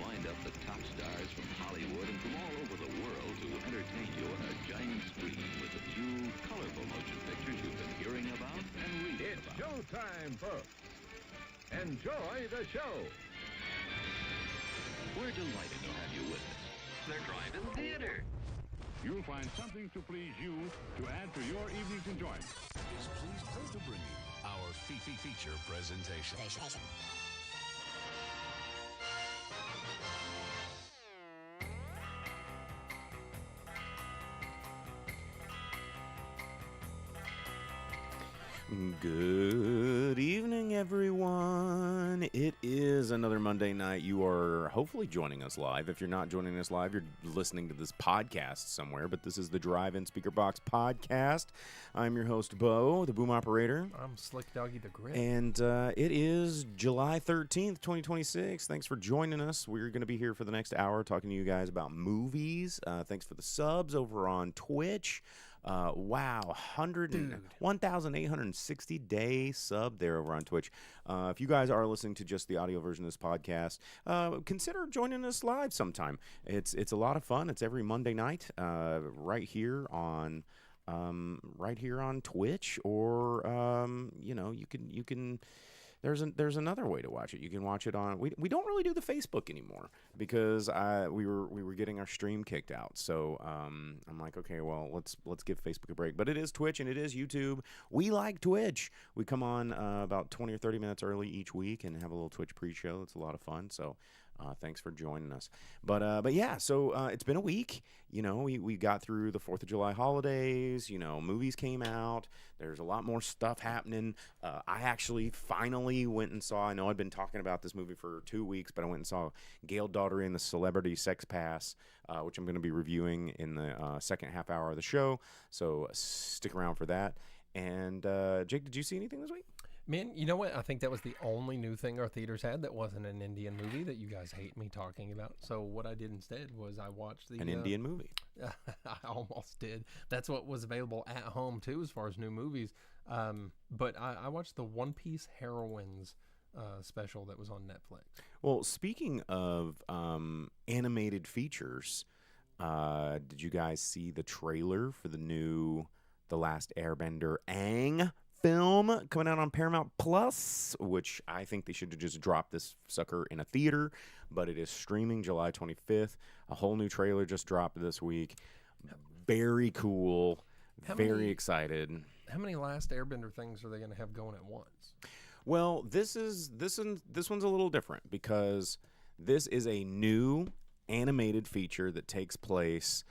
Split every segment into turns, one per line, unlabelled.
lined up the top stars from Hollywood and from all over the world to entertain you on a giant screen with a few colorful motion pictures you've been hearing about and reading
It's
about.
showtime, folks. Enjoy the show.
We're delighted to have you with us. They're driving theater.
You'll find something to please you to add to your evening's enjoyment.
Is pleased to bring you our feature presentation.
Good evening, everyone. It is another Monday night. You are hopefully joining us live. If you're not joining us live, you're listening to this podcast somewhere, but this is the Drive-In Speaker Box podcast. I'm your host, Bo, the boom operator.
I'm Slick Doggy the Grit.
And it is July 13th, 2026. Thanks for joining us. We're going to be here for the next hour talking to you guys about movies. Thanks for the subs over on Twitch. Wow, 1,860 day sub there over on Twitch. If you guys are listening to just the audio version of this podcast, consider joining us live sometime. It's a lot of fun. It's every Monday night, right here on Twitch, or you can. There's another way to watch it. You can watch it on. We don't really do the Facebook anymore because we were getting our stream kicked out. So I'm like, okay, well let's give Facebook a break. But it is Twitch and it is YouTube. We like Twitch. We come on about 20 or 30 minutes early each week and have a little Twitch pre-show. It's a lot of fun. So thanks for joining us. But yeah, so it's been a week. We got through the 4th of July holidays. Movies came out. There's a lot more stuff happening. I actually finally went and saw, I know I've been talking about this movie for 2 weeks, but I went and saw Gail Daughtry and the Celebrity Sex Pass, which I'm going to be reviewing in the second half hour of the show. So stick around for that. And Jake, did you see anything this week?
Man, you know what? I think that was the only new thing our theaters had that wasn't an Indian movie that you guys hate me talking about. So what I did instead was I watched
an Indian movie.
I almost did. That's what was available at home too, as far as new movies. But I watched the One Piece Heroines special that was on Netflix.
Well, speaking of animated features, did you guys see the trailer for the Last Airbender Aang film coming out on Paramount Plus, which I think they should have just dropped this sucker in a theater, but it is streaming July 25th. A whole new trailer just dropped this week. Very cool. Very excited.
How many Last Airbender things are they going to have going at once?
Well, this one's a little different because this is a new animated feature that takes place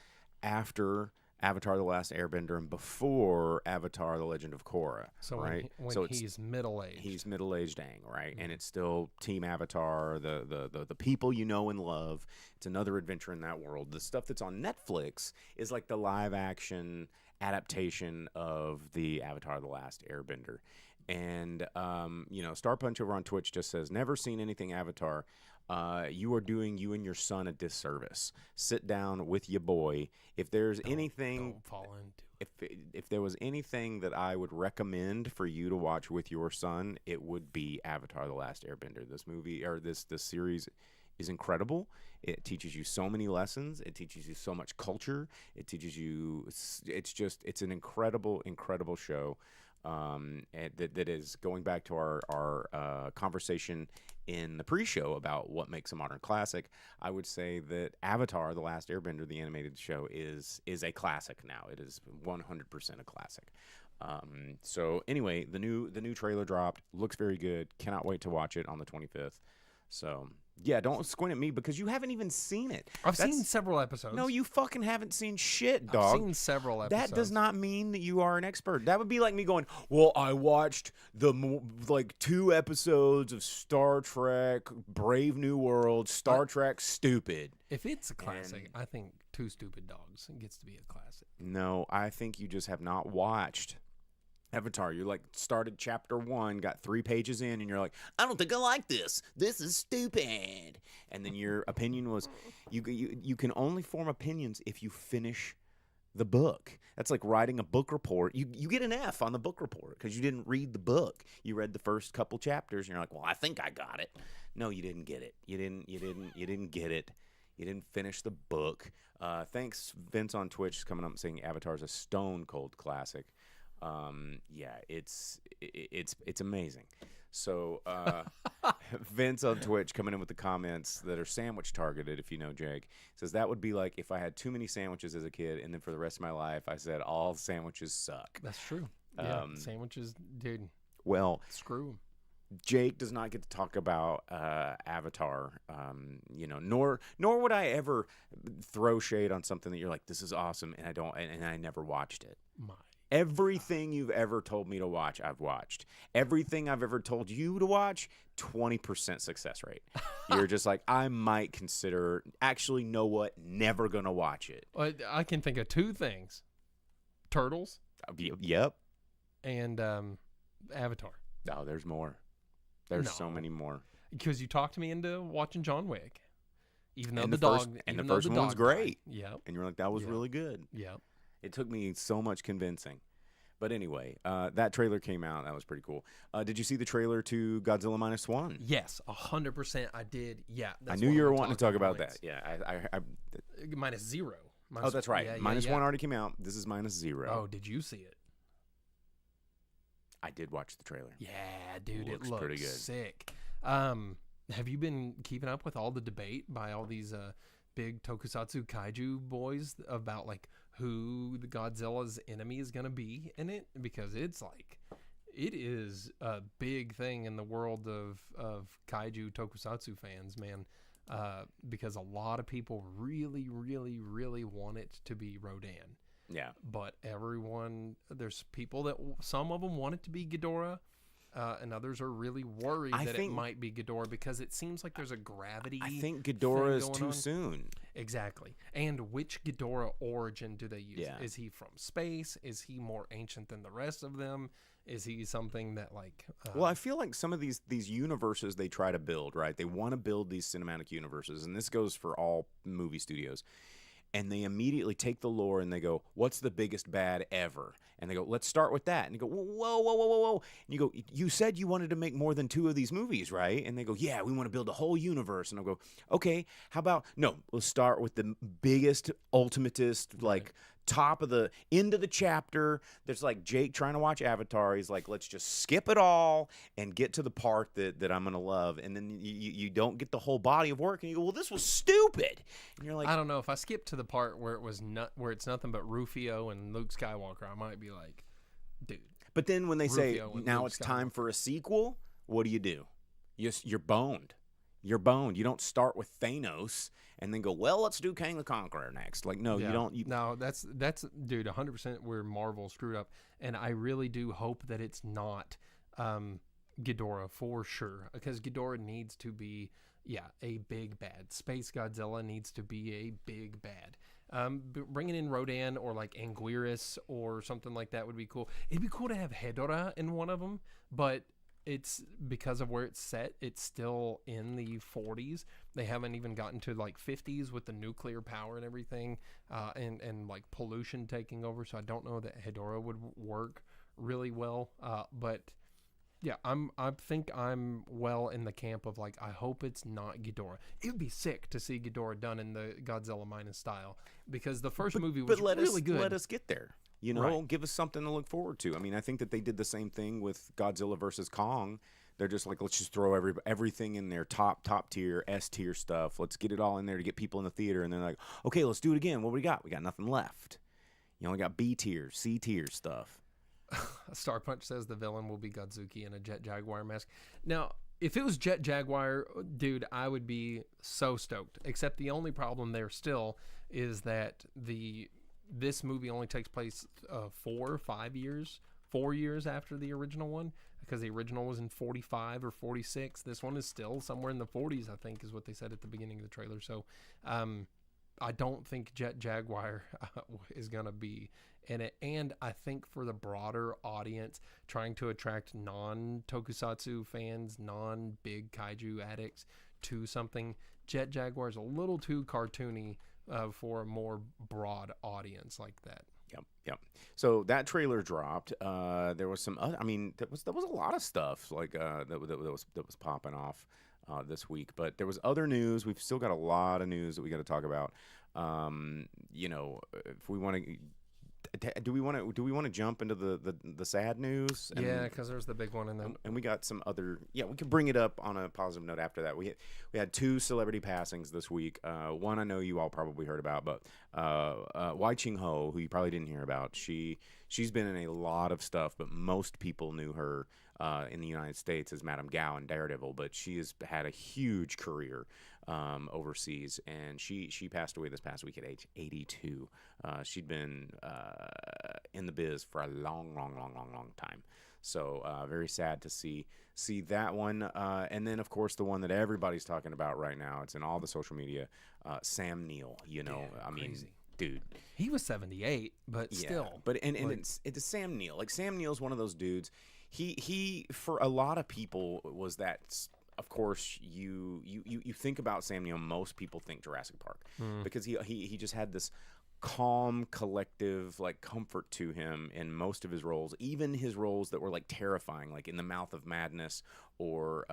after Avatar: The Last Airbender and before Avatar: The Legend of Korra.
So
right?
when he's middle-aged.
He's middle-aged Aang, right? Mm-hmm. And it's still Team Avatar, the people you know and love. It's another adventure in that world. The stuff that's on Netflix is like the live-action adaptation of the Avatar: The Last Airbender. And, Star Punch over on Twitch just says, never seen anything Avatar. You are doing you and your son a disservice. Sit down with your boy. If there's anything,
don't fall into
if there was anything that I would recommend for you to watch with your son, it would be Avatar: The Last Airbender. This movie or this series is incredible. It teaches you so many lessons. It teaches you so much culture. It teaches you. It's an incredible show. That is going back to our conversation in the pre-show about what makes a modern classic. I would say that Avatar: The Last Airbender, the animated show, is a classic now. It is 100% a classic. So anyway, the new trailer dropped. Looks very good. Cannot wait to watch it on the 25th. So yeah, don't squint at me because you haven't even seen it.
I've seen several episodes.
No, you fucking haven't seen shit, dog.
I've seen several episodes.
That does not mean that you are an expert. That would be like me going, well, I watched the 2 episodes of Star Trek, Brave New World, Star Trek, stupid.
If it's a classic, I think Two Stupid Dogs gets to be a classic.
No, I think you just have not watched Avatar. You're like started chapter 1, got 3 pages in, and you're like, I don't think I like this. This is stupid. And then your opinion was, you can only form opinions if you finish the book. That's like writing a book report. You get an F on the book report because you didn't read the book. You read the first couple chapters and you're like, well, I think I got it. No, you didn't get it. You didn't get it. You didn't finish the book. Thanks, Vince on Twitch is coming up and saying Avatar is a stone cold classic. Yeah, it's amazing. So Vince on Twitch coming in with the comments that are sandwich targeted, if you know Jake, says that would be like if I had too many sandwiches as a kid and then for the rest of my life I said all sandwiches suck.
That's true. Yeah, sandwiches, dude.
Well,
screw 'em.
Jake does not get to talk about Avatar, nor would I ever throw shade on something that you're like, this is awesome, and I never watched it. Everything you've ever told me to watch, I've watched. Everything I've ever told you to watch, 20% success rate. You're just like, I might consider, actually, know what, never going to watch it.
I can think of two things. Turtles.
Yep.
And Avatar.
Oh, there's more. There's so many more.
Because you talked me into watching John Wick. Even though
the first one's great.
Yeah.
And you're like, that was really good.
Yeah.
It took me so much convincing. But anyway, that trailer came out. That was pretty cool. Did you see the trailer to Godzilla -1?
Yes, 100% I did. Yeah.
I knew you were wanting to talk about that. Yeah.
-0.
Oh, that's right. Yeah, -1 already came out. This is -0.
Oh, did you see it?
I did watch the trailer.
Yeah, dude, it
looks pretty good.
Sick. Have you been keeping up with all the debate by all these big tokusatsu kaiju boys about like who the Godzilla's enemy is gonna be in it? Because it is a big thing in the world of kaiju tokusatsu fans, man. Because a lot of people really, really, really want it to be Rodan.
Yeah.
But there's people that some of them want it to be Ghidorah, and others are really worried it might be Ghidorah because it seems like there's a gravity.
I think Ghidorah is too soon.
Exactly. And which Ghidorah origin do they use?
Yeah.
Is he from space? Is he more ancient than the rest of them? Is he something that like...
well, I feel like some of these universes they try to build, right? They want to build these cinematic universes, and this goes for all movie studios. And they immediately take the lore and they go, what's the biggest bad ever? And they go, let's start with that. And you go, whoa. And you go, you said you wanted to make more than 2 of these movies, right? And they go, yeah, we want to build a whole universe. And I'll go, okay, how about, no, let's start with the biggest, ultimatist, like, top of the end of the chapter. There's like Jake trying to watch Avatar. He's like, let's just skip it all and get to the part that I'm gonna love. And then you don't get the whole body of work, and you go, well, this was stupid. And you're like,
I don't know if I skipped to the part where where it's nothing but Rufio and Luke Skywalker, I might be like, dude.
But then when they say now it's time for a sequel, what do? You're boned. You're boned. You don't start with Thanos and then go, well, let's do Kang the Conqueror next. Like, no, you don't.
No, that's dude, 100% where Marvel screwed up. And I really do hope that it's not Ghidorah for sure. Because Ghidorah needs to be, a big bad. Space Godzilla needs to be a big bad. Bringing in Rodan or like Anguirus or something like that would be cool. It'd be cool to have Hedorah in one of them, but it's because of where it's set, it's still in the 40s. They haven't even gotten to like 50s with the nuclear power and everything, and like pollution taking over. So I don't know that Hedorah would work really well. But yeah, I think I'm well in the camp of like, I hope it's not Ghidorah. It would be sick to see Ghidorah done in the Godzilla minus style, because the first movie was really good.
Let us get there. Give us something to look forward to. I mean, I think that they did the same thing with Godzilla versus Kong. They're just like, let's just throw everything in there, top tier, S tier stuff. Let's get it all in there to get people in the theater. And they're like, okay, let's do it again. What do we got? We got nothing left. You only got B tier, C tier stuff.
Star Punch says the villain will be Godzuki in a Jet Jaguar mask. Now, if it was Jet Jaguar, dude, I would be so stoked. Except the only problem there still is that this movie only takes place 4 years after the original one, because the original was in 45 or 46. This one is still somewhere in the 40s, I think, is what they said at the beginning of the trailer. So I don't think Jet Jaguar is going to be in it. And I think for the broader audience, trying to attract non-tokusatsu fans, non-big kaiju addicts to something, Jet Jaguar is a little too cartoony for a more broad audience like that.
Yep, yep. So that trailer dropped. There was some other. I mean, there was a lot of stuff like that was popping off this week. But there was other news. We've still got a lot of news that we got to talk about. If we want to. Do we want to jump into the sad news?
Yeah, because there's the big one,
and we got some other. Yeah, we can bring it up on a positive note after that. We had 2 celebrity passings this week. One I know you all probably heard about, but Wai Ching Ho, who you probably didn't hear about, she's been in a lot of stuff, but most people knew her in the United States as Madame Gao in Daredevil, but she has had a huge career overseas, and she passed away this past week at age 82. She'd been in the biz for a long time. So very sad to see that one. And then, of course, the one that everybody's talking about right now, it's in all the social media, Sam Neill. I mean, dude.
He was 78, but still.
But it's Sam Neill. Like, Sam Neill's one of those dudes. He for a lot of people was that. Of course, you think about Sam Neill. Most people think Jurassic Park because he just had this calm, collective, like, comfort to him in most of his roles, even his roles that were like terrifying, like in The Mouth of Madness or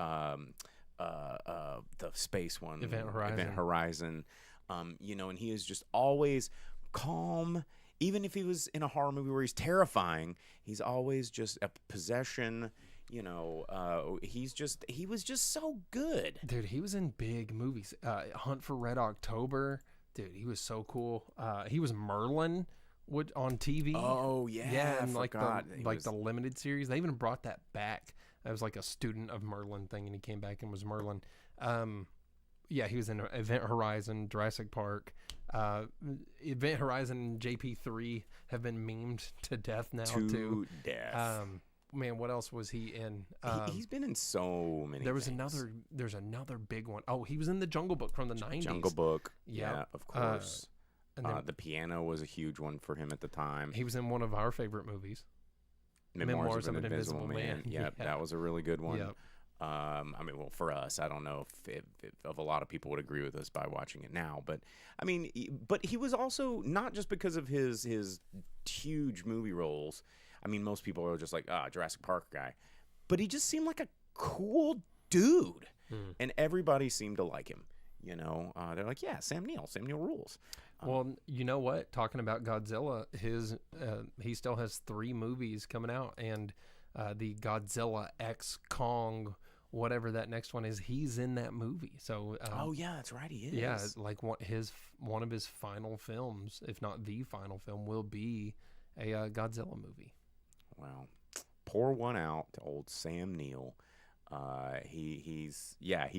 the space one,
Event
Horizon. And he is just always calm. Even if he was in a horror movie where he's terrifying, he's always just a possession. He was just so good.
Dude, he was in big movies. Hunt for Red October. Dude, he was so cool. He was Merlin on TV.
Oh, yeah.
Yeah, and the limited series. They even brought that back. That was like a student of Merlin thing, and he came back and was Merlin. He was in Event Horizon, Jurassic Park. Event Horizon and JP3 have been memed to death now, too.
To death.
Man, what else was he in?
He's been in so many
There's
things.
another big one. Oh, he was in The Jungle Book from the 90s.
Jungle Book.
Yep.
Yeah, of course.
And then,
The Piano was a huge one for him at the time.
he was in one of our favorite movies.
Memoirs of an Invisible Man. Yep,
Yeah.
That was a really good one.
Yep.
For us, I don't know if a lot of people would agree with us by watching it now, but but he was also not just because of his huge movie roles. I mean, most people are just like, Jurassic Park guy, but he just seemed like a cool dude, and everybody seemed to like him. They're like, yeah, Sam Neill rules.
Well, you know what? Talking about Godzilla, he still has 3 movies coming out, and the Godzilla X Kong, whatever that next one is, he's in that movie. So,
that's right, he is.
Yeah, like one of his final films, if not the final film, will be a Godzilla movie.
Well, pour one out to old Sam Neill. He's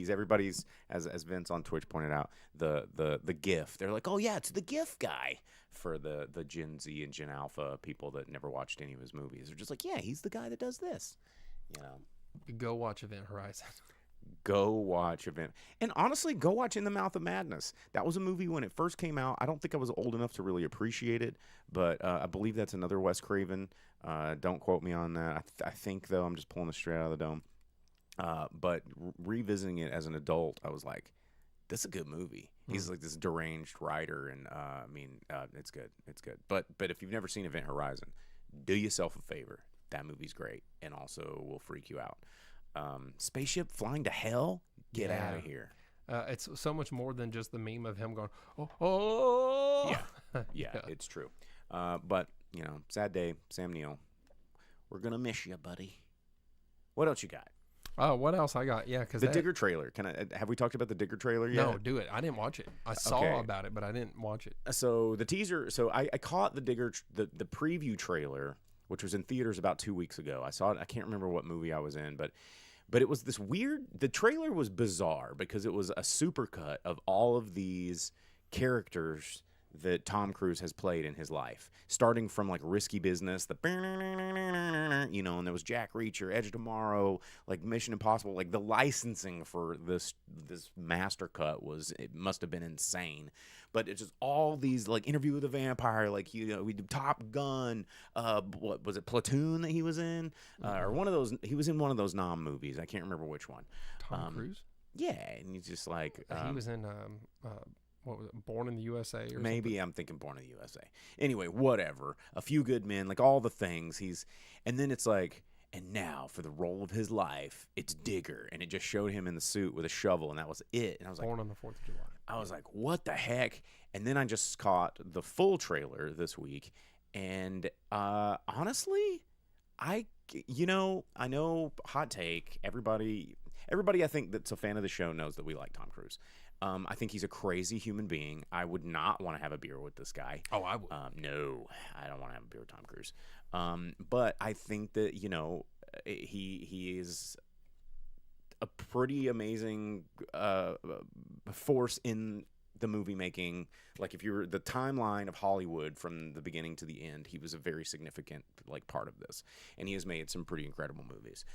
everybody's, as Vince on Twitch pointed out, the GIF. They're like, oh yeah, it's the GIF guy for the Gen Z and Gen Alpha people that never watched any of his movies. They're just like, yeah, he's the guy that does this.
Go watch Event Horizon.
Go watch Event. And honestly, go watch In the Mouth of Madness. That was a movie when it first came out. I don't think I was old enough to really appreciate it, but I believe that's another Wes Craven. Don't quote me on that. I think, though, I'm just pulling this straight out of the dome. But revisiting it as an adult, I was like, this is a good movie. He's like this deranged writer, and it's good. It's good. But if you've never seen Event Horizon, do yourself a favor. That movie's great, and also will freak you out. Spaceship flying to hell? Get out of here.
It's so much more than just the meme of him going, oh.
Yeah, it's true. But, sad day, Sam Neill. We're going to miss you, buddy. What else you got?
Oh, what else I got? Yeah, because
the Digger trailer. Have we talked about the Digger trailer yet?
No, do it. I didn't watch it. I saw about it, but I didn't watch it.
So the teaser. So I caught the Digger the preview trailer, which was in theaters about 2 weeks ago. I saw it. I can't remember what movie I was in, but it was this weird. The trailer was bizarre because it was a supercut of all of these characters that Tom Cruise has played in his life, starting from like Risky Business, and there was Jack Reacher, Edge of Tomorrow, like Mission Impossible. Like the licensing for this master cut it must have been insane. But it's just all these, like Interview with a Vampire, like we did Top Gun, what was it, Platoon that he was in, or one of those. He was in one of those Nam movies. I can't remember which one.
Tom Cruise.
Yeah, and he's just like
he was in what was it, Born in the USA or
Maybe I'm thinking Born in the USA. Anyway, whatever. A Few Good Men, like all the things. And then it's like, and now for the role of his life, it's Digger. And it just showed him in the suit with a shovel, and that was it. And I was like,
Born on the 4th of July.
I was like, what the heck? And then I just caught the full trailer this week. And honestly, I know, hot take, everybody I think that's a fan of the show knows that we like Tom Cruise. I think he's a crazy human being. I would not want to have a beer with this guy.
Oh, I would.
No, I don't want to have a beer with Tom Cruise. But I think that, he is a pretty amazing force in the movie making. Like, if you're the timeline of Hollywood from the beginning to the end, he was a very significant part of this, and he has made some pretty incredible movies.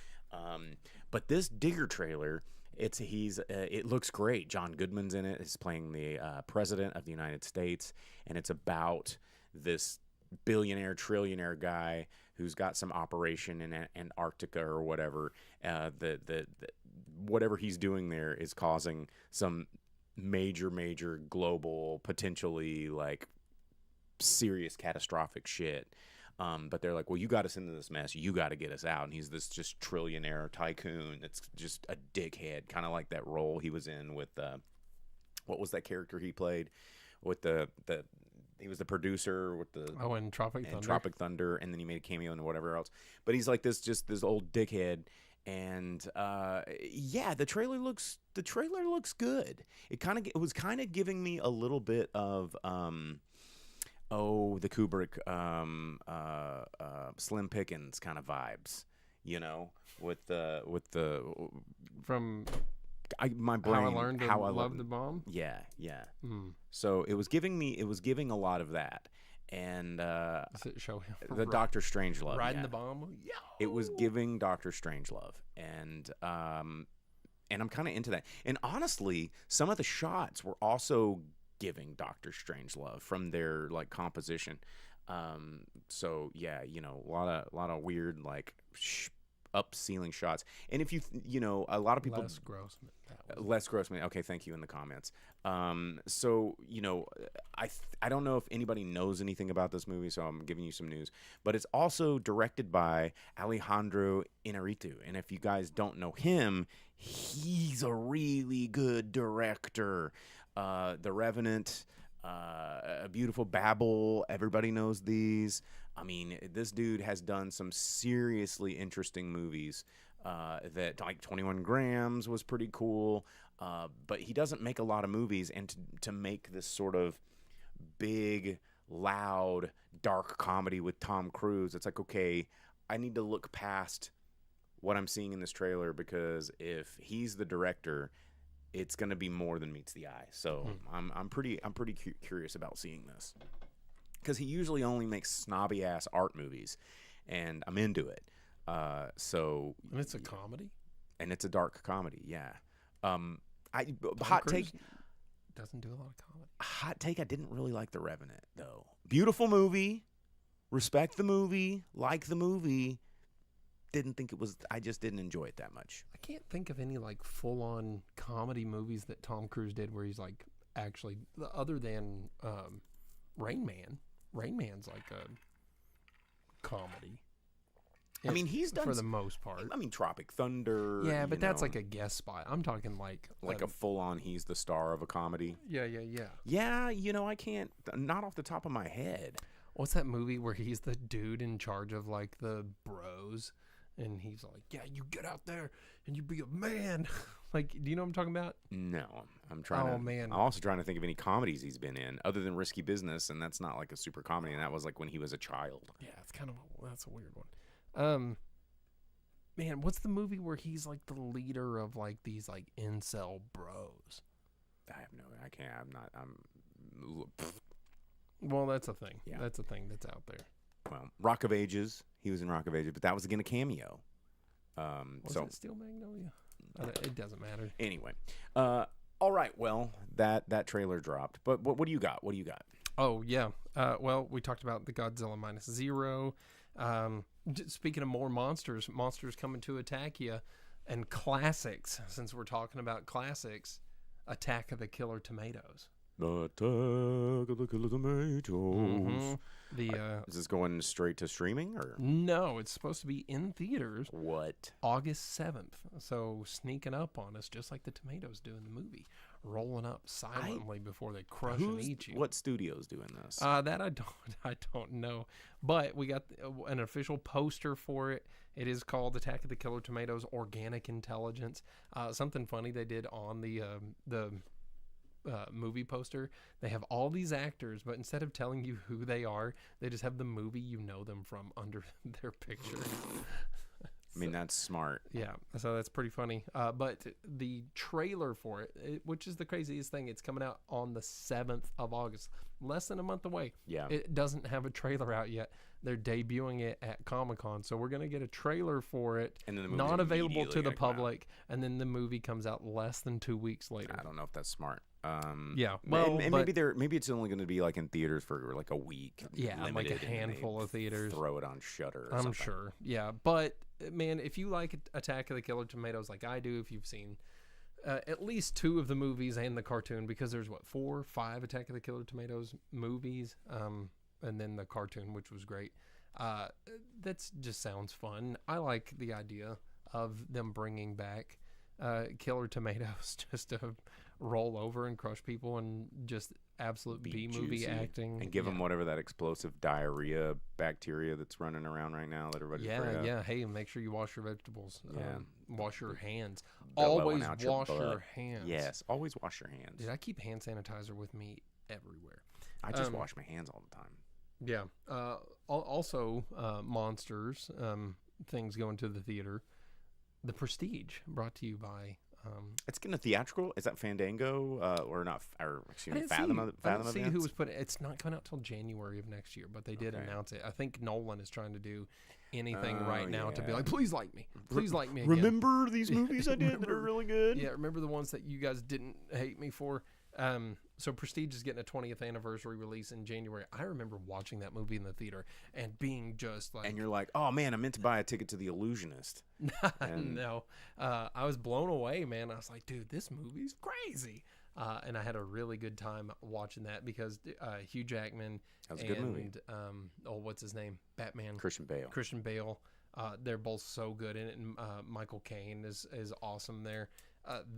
But this Digger trailer, it looks great. John Goodman's in it. He's playing the president of the United States, and it's about this billionaire, trillionaire guy who's got some operation in Antarctica or whatever. Whatever he's doing there is causing some major global, potentially serious catastrophic shit. But they're like, well, you got us into this mess. You got to get us out. And he's this just trillionaire tycoon that's just a dickhead, kind of like that role he was in with what was that character he played with he was the producer with the
in Tropic Thunder.
Tropic Thunder, and then he made a cameo and whatever else. But he's like this old dickhead. And the trailer looks good. It was kind of giving me a little bit of the Kubrick Slim Pickens kind of vibes, with the
from
my brain,
How I Learned to Love the Bomb.
Yeah. So it was giving a lot of that. And
does it show him
the Doctor Strangelove
riding the bomb? Yeah,
it was giving Doctor Strangelove, and I'm kind of into that. And honestly, some of the shots were also giving Doctor Strangelove from their composition. So yeah, a lot of weird up ceiling shots. And if a lot of people Les Grossman. Okay, thank you in the comments. So I don't know if anybody knows anything about this movie, so I'm giving you some news. But it's also directed by Alejandro Inarritu, and if you guys don't know him, he's a really good director. The Revenant, A Beautiful Babel, everybody knows these. I mean, this dude has done some seriously interesting movies. That 21 Grams was pretty cool, but he doesn't make a lot of movies, and to make this sort of big, loud, dark comedy with Tom Cruise, it's like, okay, I need to look past what I'm seeing in this trailer, because if he's the director, it's going to be more than meets the eye. So I'm pretty curious about seeing this, because he usually only makes snobby ass art movies, and I'm into it. And
it's a comedy,
and it's a dark comedy. Yeah.
Hot take doesn't do a lot of comedy.
Hot take. I didn't really like The Revenant though. Beautiful movie. Respect the movie. Like the movie. Didn't think it was. I just didn't enjoy it that much.
I can't think of any full on comedy movies that Tom Cruise did where he's actually, other than Rain Man. Rain Man's a comedy.
I mean, he's done
for the most part.
I mean, Tropic Thunder.
Yeah, but that's a guest spot. I'm talking
a full-on. He's the star of a comedy.
Yeah.
Yeah, I can't. Not off the top of my head.
What's that movie where he's the dude in charge of the bros, and he's like, "Yeah, you get out there and you be a man." Do you know what I'm talking about?
No, I'm trying.
Oh man,
I'm also trying to think of any comedies he's been in other than Risky Business, and that's not a super comedy, and that was when he was a child.
Yeah, that's a weird one. Man, what's the movie where he's the leader of these incel bros?
I have no. I can't. I'm not.
Well, that's a thing.
Yeah.
That's a thing that's out there.
Well, Rock of Ages. He was in Rock of Ages, but that was again a cameo.
Was it Steel Magnolia? It doesn't matter.
Anyway, all right. Well, that trailer dropped. But what do you got? What do you got?
Oh yeah. Well, we talked about the Godzilla -0. Speaking of more monsters coming to attack you, and classics. Since we're talking about classics, Attack of the Killer Tomatoes.
The Attack of the Killer Tomatoes. Is this going straight to streaming or?
No, it's supposed to be in theaters.
What?
August 7th. So sneaking up on us, just like the tomatoes do in the movie, rolling up silently before they crush and eat you.
What studio's doing this?
That I don't know. But we got an official poster for it. It is called Attack of the Killer Tomatoes: Organic Intelligence. Something funny they did on the movie poster, they have all these actors, but instead of telling you who they are, they just have the movie you know them from under their picture.
I mean, that's smart.
Yeah, so that's pretty funny. But the trailer for it, which is the craziest thing, it's coming out on the 7th of August, less than a month away.
Yeah.
It doesn't have a trailer out yet. They're debuting it at Comic-Con, so we're going to get a trailer for it,
And then the movie's
not available to
immediately
the
gonna come out.
public, and then the movie comes out less than 2 weeks later.
I don't know if that's smart.
Yeah,
well,
well,
and
but-
maybe it's only going to be like in theaters for like a week.
Yeah, like a
limited, and then
handful
they
of theaters.
Throw it on Shudder. Or
I'm
something.
sure. Yeah, but man, if you like Attack of the Killer Tomatoes like I do, if you've seen at least 2 of the movies and the cartoon, because there's 4, 5 Attack of the Killer Tomatoes movies, and then the cartoon, which was great. That's just sounds fun. I like the idea of them bringing back killer tomatoes just to roll over and crush people and just absolute
Be
B-movie
juicy.
acting.
And give them whatever that explosive diarrhea bacteria that's running around right now that everybody's afraid of.
Yeah. Hey, make sure you wash your vegetables.
Yeah.
Wash your hands.
Bellowing
Always
out your
wash your
butt.
hands.
Yes, always wash your hands.
Dude, I keep hand sanitizer with me everywhere.
I just wash my hands all the time.
Yeah. Also, monsters, things going to the theater. The Prestige, brought to you by...
It's getting a theatrical. Is that Fandango or not? Or excuse me, Fathom
I didn't see who
Events?
was putting. It's not coming out till January of next year, but they did
Okay.
announce it. I think Nolan is trying to do anything
Oh,
right now to be
yeah.
like, please like me, please like me again.
Remember these movies I did that are really good?
Yeah, remember the ones that you guys didn't hate me for? So Prestige is getting a 20th anniversary release in January. I remember watching that movie in the theater and being just like,
And you're like, oh man, I meant to buy a ticket to The Illusionist. And-
no, I was blown away, man. I was like, dude, this movie's crazy. And I had a really good time watching that because Hugh Jackman
That was a
and
good movie.
What's his name? Batman.
Christian Bale.
Christian Bale. They're both so good in it, and Michael Caine is awesome there.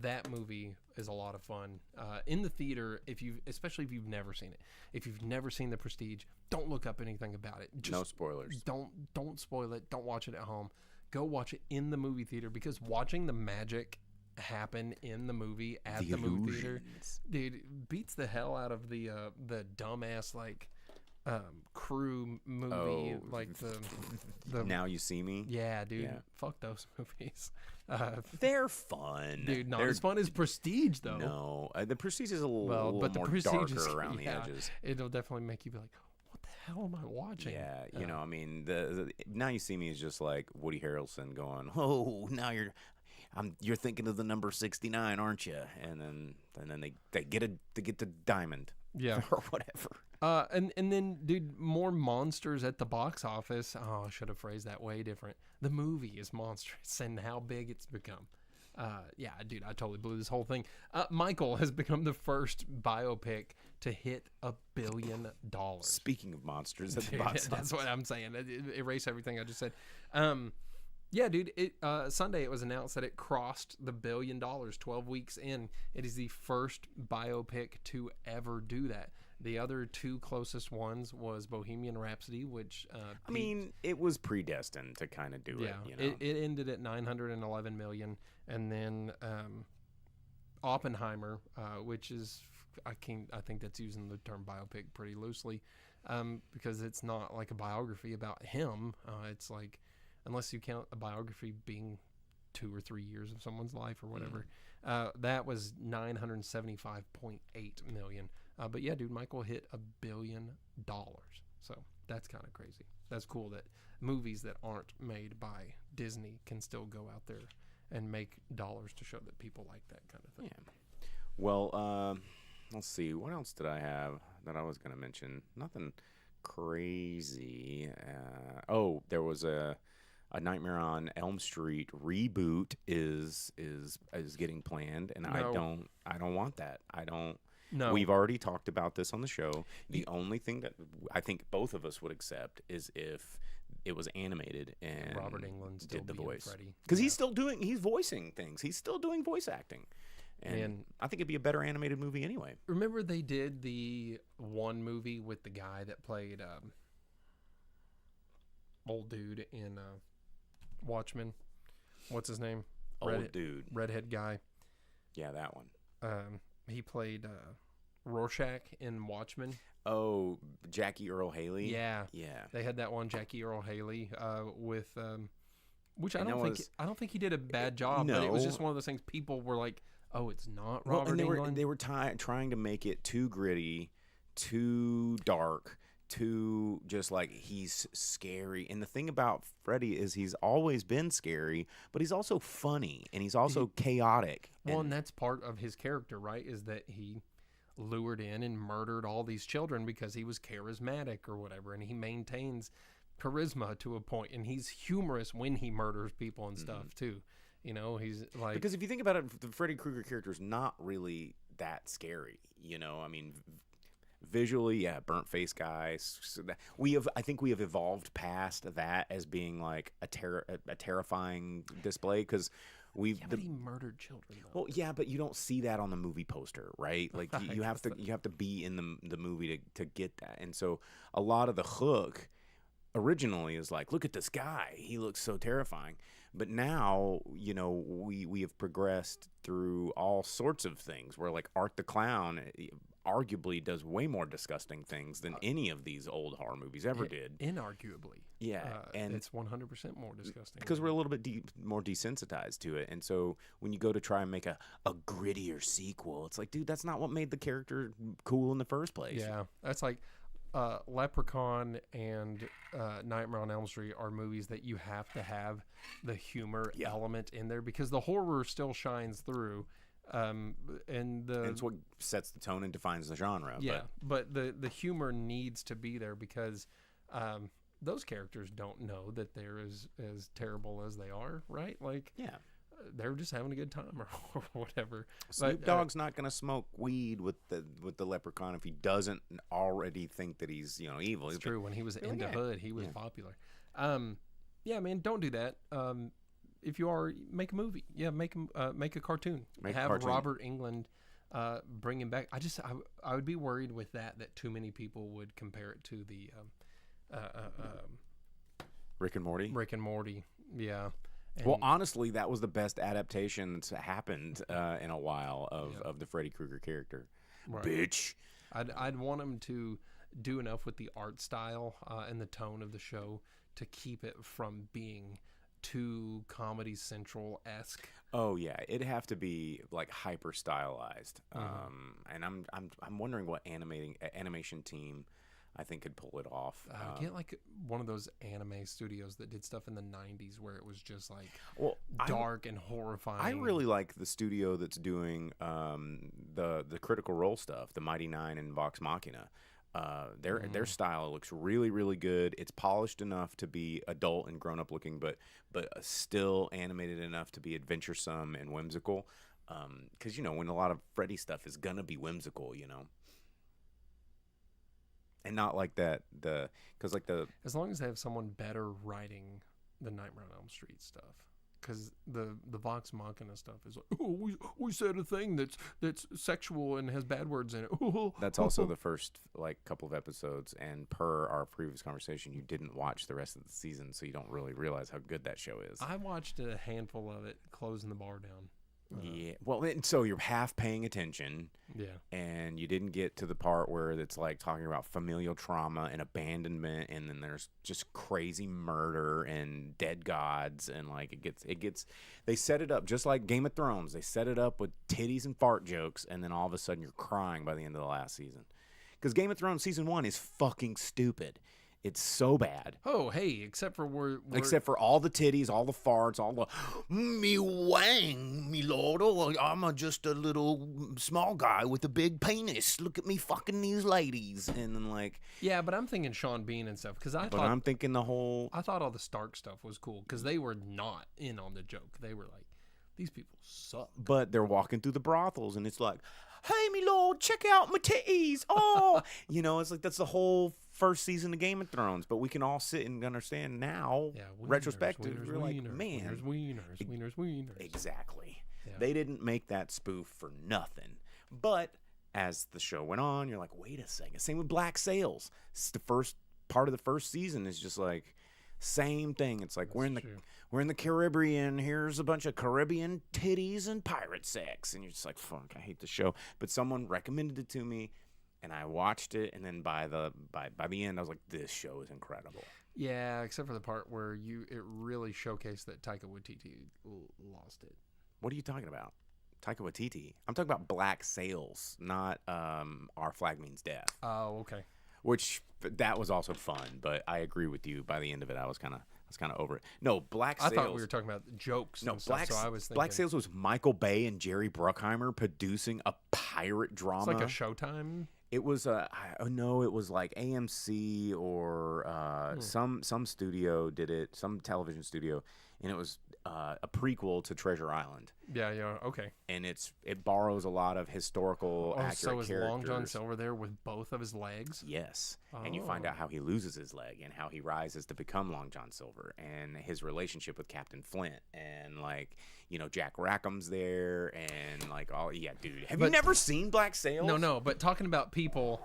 That movie is a lot of fun in the theater. Especially if you've never seen it, if you've never seen The Prestige, don't look up anything about it. Just
No spoilers.
Don't spoil it. Don't watch it at home. Go watch it in the movie theater because watching the magic happen in the movie at the movie theater, dude, beats the hell out of the dumbass like crew movie like the
Now You See Me.
yeah, dude.
Yeah.
Fuck those movies.
They're fun,
Dude, not
They're,
as fun as Prestige though.
No, the Prestige is a little,
Well,
little
but the
more
Prestige
darker
is,
around the
yeah,
edges.
It'll definitely make you be like, what the hell am I watching?
Yeah, you know, I mean, the Now You See Me is just like Woody Harrelson going, "Oh, now you're thinking of the number 69, aren't you?" And then they get the diamond,
Yeah.
or whatever.
And then, dude, more monsters at the box office. Oh, I should have phrased that way different. The movie is monstrous and how big it's become. Yeah, dude, I totally blew this whole thing. Michael has become the first biopic to hit $1 billion.
Speaking of monsters at the
Dude,
box
that's
office,
what I'm saying. Erase everything I just said. Yeah, dude. Sunday it was announced that it crossed the $1 billion 12 weeks in. It is the first biopic to ever do that. The other 2 closest ones was Bohemian Rhapsody, which
I mean, it was predestined to kind of do
yeah,
it. You know,
it ended at 911 million, and then Oppenheimer, which is I think that's using the term biopic pretty loosely, because it's not like a biography about him. It's like, unless you count a biography being 2 or 3 years of someone's life or whatever, that was 975.8 million. But yeah, dude, Michael hit $1 billion, so that's kind of crazy. That's cool that movies that aren't made by Disney can still go out there and make dollars to show that people like that kind of thing.
Yeah. Well, let's see. What else did I have that I was going to mention? Nothing crazy. There was a Nightmare on Elm Street reboot is getting planned, and
No.
I don't want that.
No.
We've already talked about this on the show. The only thing that I think both of us would accept is if it was animated and
Robert Englund still
did the
being
voice.
Freddy.
Because he's voicing things. He's still doing voice acting. And I think it'd be a better animated movie anyway.
Remember they did the one movie with the guy that played old dude in Watchmen? What's his name?
Dude.
Redhead guy.
Yeah, that one.
He played Rorschach in Watchmen.
Oh, Jackie Earl Haley?
Yeah.
Yeah.
They had that one, Jackie Earl Haley, with which I
And
don't think he did a bad job, but it was
No.
just one of those things people were like, "Oh, it's not Robert
and
Englund."
they were trying to make it too gritty, too dark, too just like he's scary. And the thing about Freddy is he's always been scary, but he's also funny and he's also chaotic.
Well, and that's part of his character, right? Is that he lured in and murdered all these children because he was charismatic or whatever, and he maintains charisma to a point, and he's humorous when he murders people and stuff too. You know, he's like,
because if you think about it, the Freddy Krueger character is not really that scary. You know, I mean, visually, yeah, burnt face guy. So I think we have evolved past that as being like a terrifying display because
but he murdered children. Though.
Well, yeah, but you don't see that on the movie poster, right? Like you have to be in the movie to get that. And so a lot of the hook originally is like, look at this guy, he looks so terrifying. But now, you know, we have progressed through all sorts of things where like Art the Clown arguably does way more disgusting things than any of these old horror movies ever did.
Inarguably.
Yeah, and
it's 100% more disgusting.
Because we're a little bit more desensitized to it. And so when you go to try and make a grittier sequel, it's like, dude, that's not what made the character cool in the first place.
Yeah, that's like Leprechaun and Nightmare on Elm Street are movies that you have to have the humor element in there because the horror still shines through. And
it's what sets the tone and defines the genre.
Yeah, but the humor needs to be there because those characters don't know that they're as terrible as they are, right? Like,
yeah,
they're just having a good time or whatever.
Snoop Dogg's not going to smoke weed with the leprechaun if he doesn't already think that he's evil.
It's true. When he was into Hood, he was popular. Yeah, man, don't do that. If you are, make a movie. Yeah, make a cartoon. Have Robert Englund bring him back. I would be worried with that too many people would compare it to the
Rick and Morty.
Rick and Morty, yeah. And
well, honestly, that was the best adaptation that's happened in a while of the Freddy Krueger character. Right. Bitch.
I'd want him to do enough with the art style and the tone of the show to keep it from being too Comedy Central-esque.
Oh yeah, it'd have to be like hyper stylized. And I'm wondering what animation team I think could pull it off.
Get like one of those anime studios that did stuff in the 90s where it was just like dark and horrifying.
I really like the studio that's doing the Critical Role stuff, the Mighty Nine and Vox Machina. Their style looks really, really good. It's polished enough to be adult and grown up looking, but still animated enough to be adventuresome and whimsical. Because when a lot of Freddy stuff is gonna be whimsical, and not like that. As
long as they have someone better writing the Nightmare on Elm Street stuff. Because the Vox Machina stuff is like, oh, we said a thing that's sexual and has bad words in it.
That's also the first couple of episodes, and per our previous conversation, you didn't watch the rest of the season, so you don't really realize how good that show is.
I watched a handful of it, closing the bar down.
Yeah, well, so you're half paying attention, and you didn't get to the part where it's like talking about familial trauma and abandonment, and then there's just crazy murder and dead gods, and it gets. They set it up just like Game of Thrones. They set it up with titties and fart jokes, and then all of a sudden you're crying by the end of the last season, because Game of Thrones season 1 is fucking stupid. It's so bad.
Oh, hey, except for
except for all the titties, all the farts, all the me wang, me lord. Oh, I'm just a little small guy with a big penis. Look at me fucking these ladies, and then
yeah, but I'm thinking Sean Bean and stuff because
I'm thinking the whole.
I thought all the Stark stuff was cool because they were not in on the joke. They were like, these people suck.
But they're walking through the brothels, and it's like, hey, me lord, check out my titties. Oh, it's like that's the whole first season of Game of Thrones. But we can all sit and understand now, retrospective. We're like, man,
wieners.
Exactly.
Yeah.
They didn't make that spoof for nothing. But as the show went on, you're like, wait a second. Same with Black Sails. It's the first part of the first season is just like same thing. It's like we're in the Caribbean. Here's a bunch of Caribbean titties and pirate sex, and you're just like, fuck, I hate the show. But someone recommended it to me, and I watched it. And then by the end, I was like, this show is incredible.
Yeah, except for the part where it really showcased that Taika Waititi lost it.
What are you talking about? Taika Waititi. I'm talking about Black Sails, not Our Flag Means Death.
Oh, okay.
Which that was also fun, but I agree with you. By the end of it, I was kind of over it. No, Black Sails.
I thought we were talking about jokes.
No,
and stuff, so I was thinking
Black Sails was Michael Bay and Jerry Bruckheimer producing a pirate drama.
It's like a Showtime.
It was it was like AMC or some studio did it, some television studio, and it was a prequel to Treasure Island.
Yeah, okay.
And it borrows a lot of historical accurate
so is
characters.
Long John Silver there with both of his legs?
Yes. And you find out how he loses his leg and how he rises to become Long John Silver and his relationship with Captain Flint and Jack Rackham's there and dude. Have you never seen Black Sails?
No, but talking about people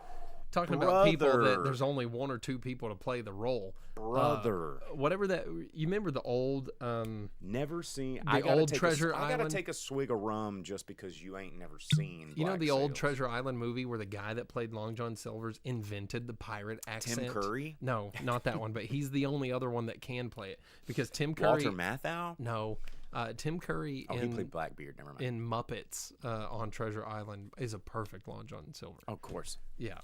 that there's only one or two people to play the role.
Brother.
Whatever that, you remember the old
never seen
the old Treasure Island?
I gotta take a swig of rum just because you ain't never seen Black
the
Sails.
old Treasure Island movie where the guy that played Long John Silver's invented the pirate accent?
Tim Curry?
No, not that one, but he's the only other one that can play it because Tim Curry.
Walter Matthau?
No. Tim Curry
he played Blackbeard, never mind.
in Muppets on Treasure Island is a perfect Long John Silver.
Of course.
Yeah.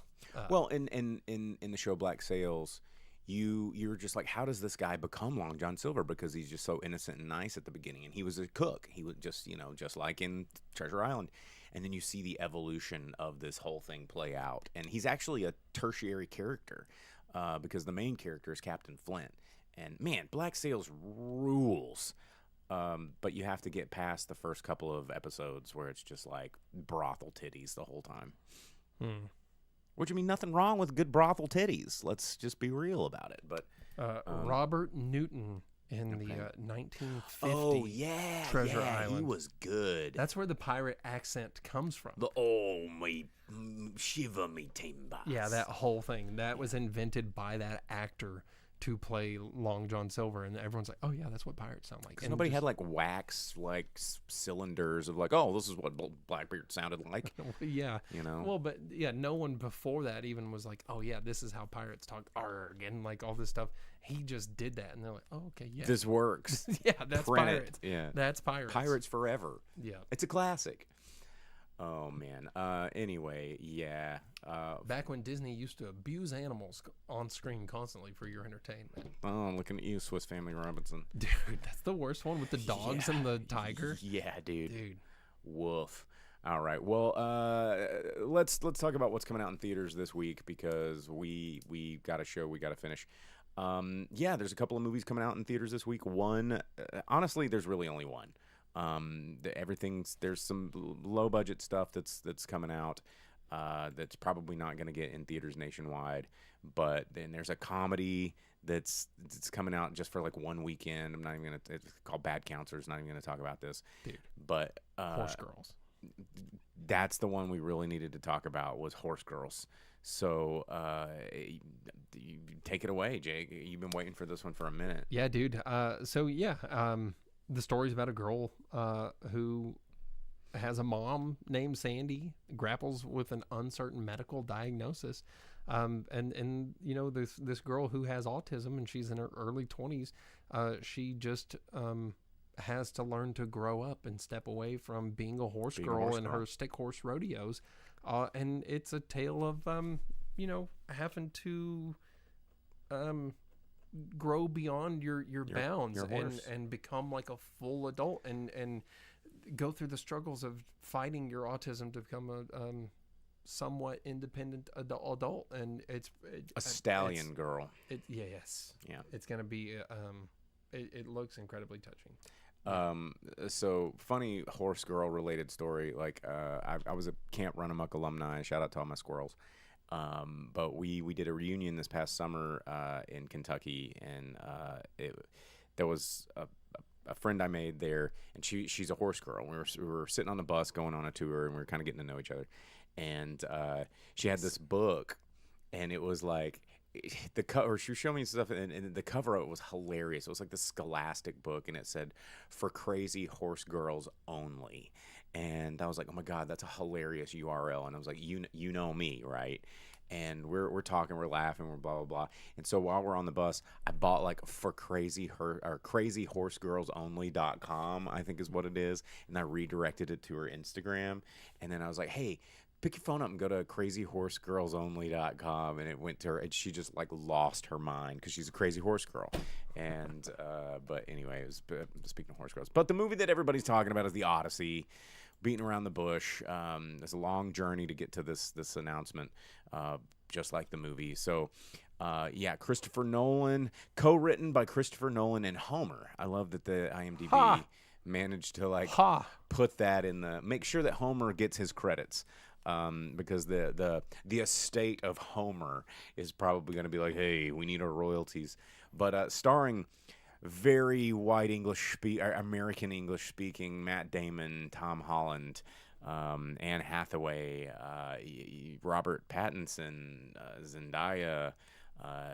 Well, in the show Black Sails, you're just like, how does this guy become Long John Silver? Because he's just so innocent and nice at the beginning, and he was a cook. He was just just like in Treasure Island, and then you see the evolution of this whole thing play out, and he's actually a tertiary character because the main character is Captain Flint, and man, Black Sails rules. But you have to get past the first couple of episodes where it's just like brothel titties the whole time. Which, nothing wrong with good brothel titties. Let's just be real about it. But
Robert Newton in the 1950
oh, yeah,
Treasure Island.
He was good.
That's where the pirate accent comes from.
Me shiver me timbers.
Yeah, that whole thing. That was invented by that actor to play Long John Silver, and everyone's like, oh yeah, that's what pirates sound like.
And nobody had wax cylinders of this is what Blackbeard sounded like.
Yeah.
Well,
but yeah, no one before that even was like, oh yeah, this is how pirates talk, arg, and all this stuff. He just did that, and they're like, oh okay, yeah,
this works.
Yeah, that's
Print
pirates.
It. Yeah,
that's pirates.
Pirates forever.
Yeah,
it's a classic. Oh man. Anyway, yeah.
Back when Disney used to abuse animals on screen constantly for your entertainment.
Oh, I'm looking at you, Swiss Family Robinson.
Dude, that's the worst one with the dogs and the tiger.
Yeah, dude. Woof. All right. Well, let's talk about what's coming out in theaters this week because we got a show we got to finish. There's a couple of movies coming out in theaters this week. One, honestly, there's really only one. There's some low budget stuff that's coming out that's probably not going to get in theaters nationwide, but then there's a comedy that's coming out just for 1 weekend. I'm not even it's called Bad Counselors. Not even gonna talk about this,
dude.
But
Horse Girls.
That's the one we really needed to talk about was Horse Girls. So you take it away, Jake. You've been waiting for this one for a minute.
Yeah, dude. The story's about a girl who has a mom named Sandy, grapples with an uncertain medical diagnosis. This girl who has autism and she's in her early 20s, she just has to learn to grow up and step away from being a horse girl in her stick horse rodeos. And it's a tale of, having to grow beyond your bounds and become like a full adult and go through the struggles of fighting your autism to become a somewhat independent adult. And it's
a stallion girl.
Yes.
Yeah.
It's going to be, it looks incredibly touching.
So funny horse girl related story. Like, I was a Camp Run Amok alumni. Shout out to all my squirrels. But we did a reunion this past summer in Kentucky, and there was a friend I made there, and she's a horse girl. We were sitting on the bus going on a tour, and we were kind of getting to know each other. And she had this book, and it was like the cover. She was showing me stuff, and the cover of it was hilarious. It was like the Scholastic book, and it said "For Crazy Horse Girls Only." And I was like, oh my God, that's a hilarious URL. And I was like, you know me, right? And we're talking, we're laughing, we're blah blah blah. And so while we're on the bus, I bought like for crazyhorsegirlsonly.com, I think is what it is, and I redirected it to her Instagram. And then I was like, hey, pick your phone up and go to crazyhorsegirlsonly.com, and it went to her, and she just like lost her mind because she's a crazy horse girl. And but anyway, it was speaking of horse girls. But the movie that everybody's talking about is The Odyssey. Beating around the bush. It's a long journey to get to this announcement, just like the movie. So, yeah, Christopher Nolan, co-written by Christopher Nolan and Homer. I love that the IMDb managed to like put that in make sure that Homer gets his credits. Because the estate of Homer is probably going to be like, hey, we need our royalties. But starring very white American English speaking Matt Damon, Tom Holland, Anne Hathaway, Robert Pattinson, Zendaya,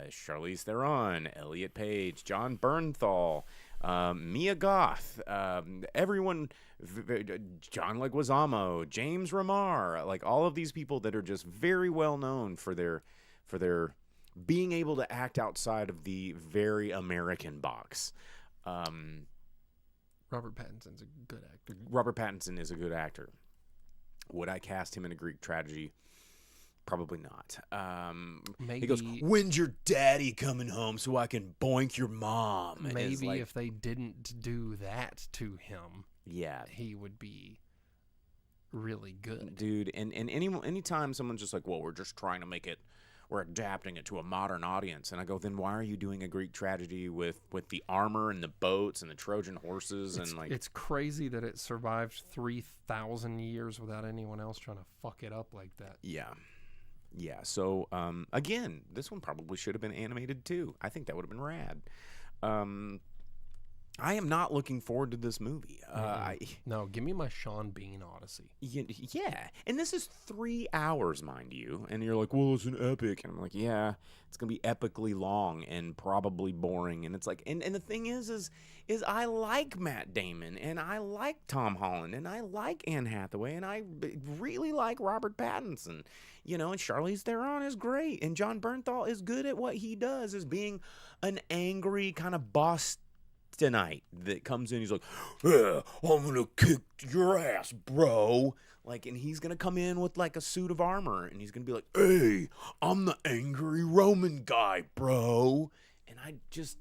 Charlize Theron, Elliot Page, John Bernthal, Mia Goth, everyone, John Leguizamo, James Remar, like all of these people that are just very well known for their being able to act outside of the very American box.
Robert Pattinson's a good actor.
Robert Pattinson is a good actor. Would I cast him in a Greek tragedy? Probably not.
Maybe
he goes, when's your daddy coming home so I can boink your mom?
Maybe like, if they didn't do that to him,
yeah,
he would be really good.
Dude, and anytime someone's just like, well, we're just trying to make it, we're adapting it to a modern audience. And I go, then why are you doing a Greek tragedy with the armor and the boats and the Trojan horses?
It's crazy that it survived 3,000 years without anyone else trying to fuck it up like that.
Yeah. Yeah. So, again, this one probably should have been animated too. I think that would have been rad. I am not looking forward to this movie.
No, give me my Sean Bean Odyssey.
Yeah, and this is 3 hours, mind you. And you're like, well, it's an epic. And I'm like, yeah, it's going to be epically long and probably boring. And it's like, and the thing is I like Matt Damon, and I like Tom Holland, and I like Anne Hathaway, and I really like Robert Pattinson. You know, and Charlize Theron is great. And John Bernthal is good at what he does, is being an angry kind of boss tonight that comes in. He's like, yeah, I'm gonna kick your ass, bro. Like, and he's gonna come in with like a suit of armor, and he's gonna be like, hey, I'm the angry Roman guy, bro. And I just,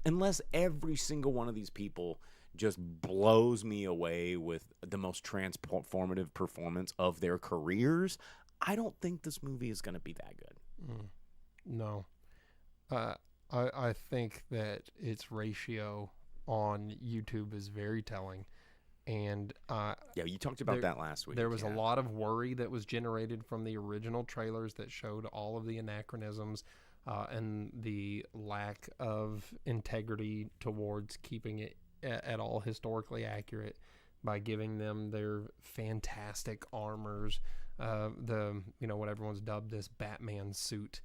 unless every single one of these people just blows me away with the most transformative performance of their careers, I don't think this movie is gonna be that good.
No. I think that its ratio on YouTube is very telling. And
yeah, you talked about that last week.
There was a lot of worry that was generated from the original trailers that showed all of the anachronisms and the lack of integrity towards keeping it at all historically accurate by giving them their fantastic armors, what everyone's dubbed this Batman suit.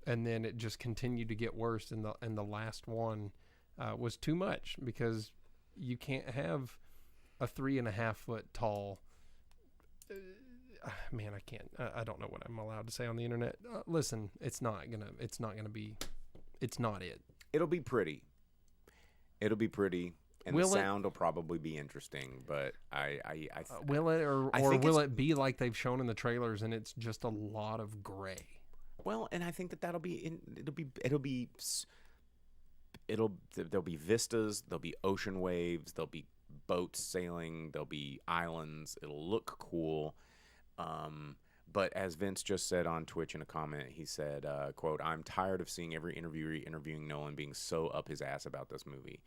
And then it just continued to get worse, and the last one was too much, because you can't have a 3.5 foot tall. Man, I can't. I don't know what I'm allowed to say on the internet. Listen, it's not gonna be. It's not it.
It'll be pretty. And the sound will probably be interesting, but
will it, or will it be like they've shown in the trailers, and it's just a lot of gray?
Well, and I think there'll be vistas, there'll be ocean waves, there'll be boats sailing, there'll be islands. It'll look cool. But as Vince just said on Twitch in a comment, he said, quote, I'm tired of seeing every interviewee interviewing Nolan being so up his ass about this movie.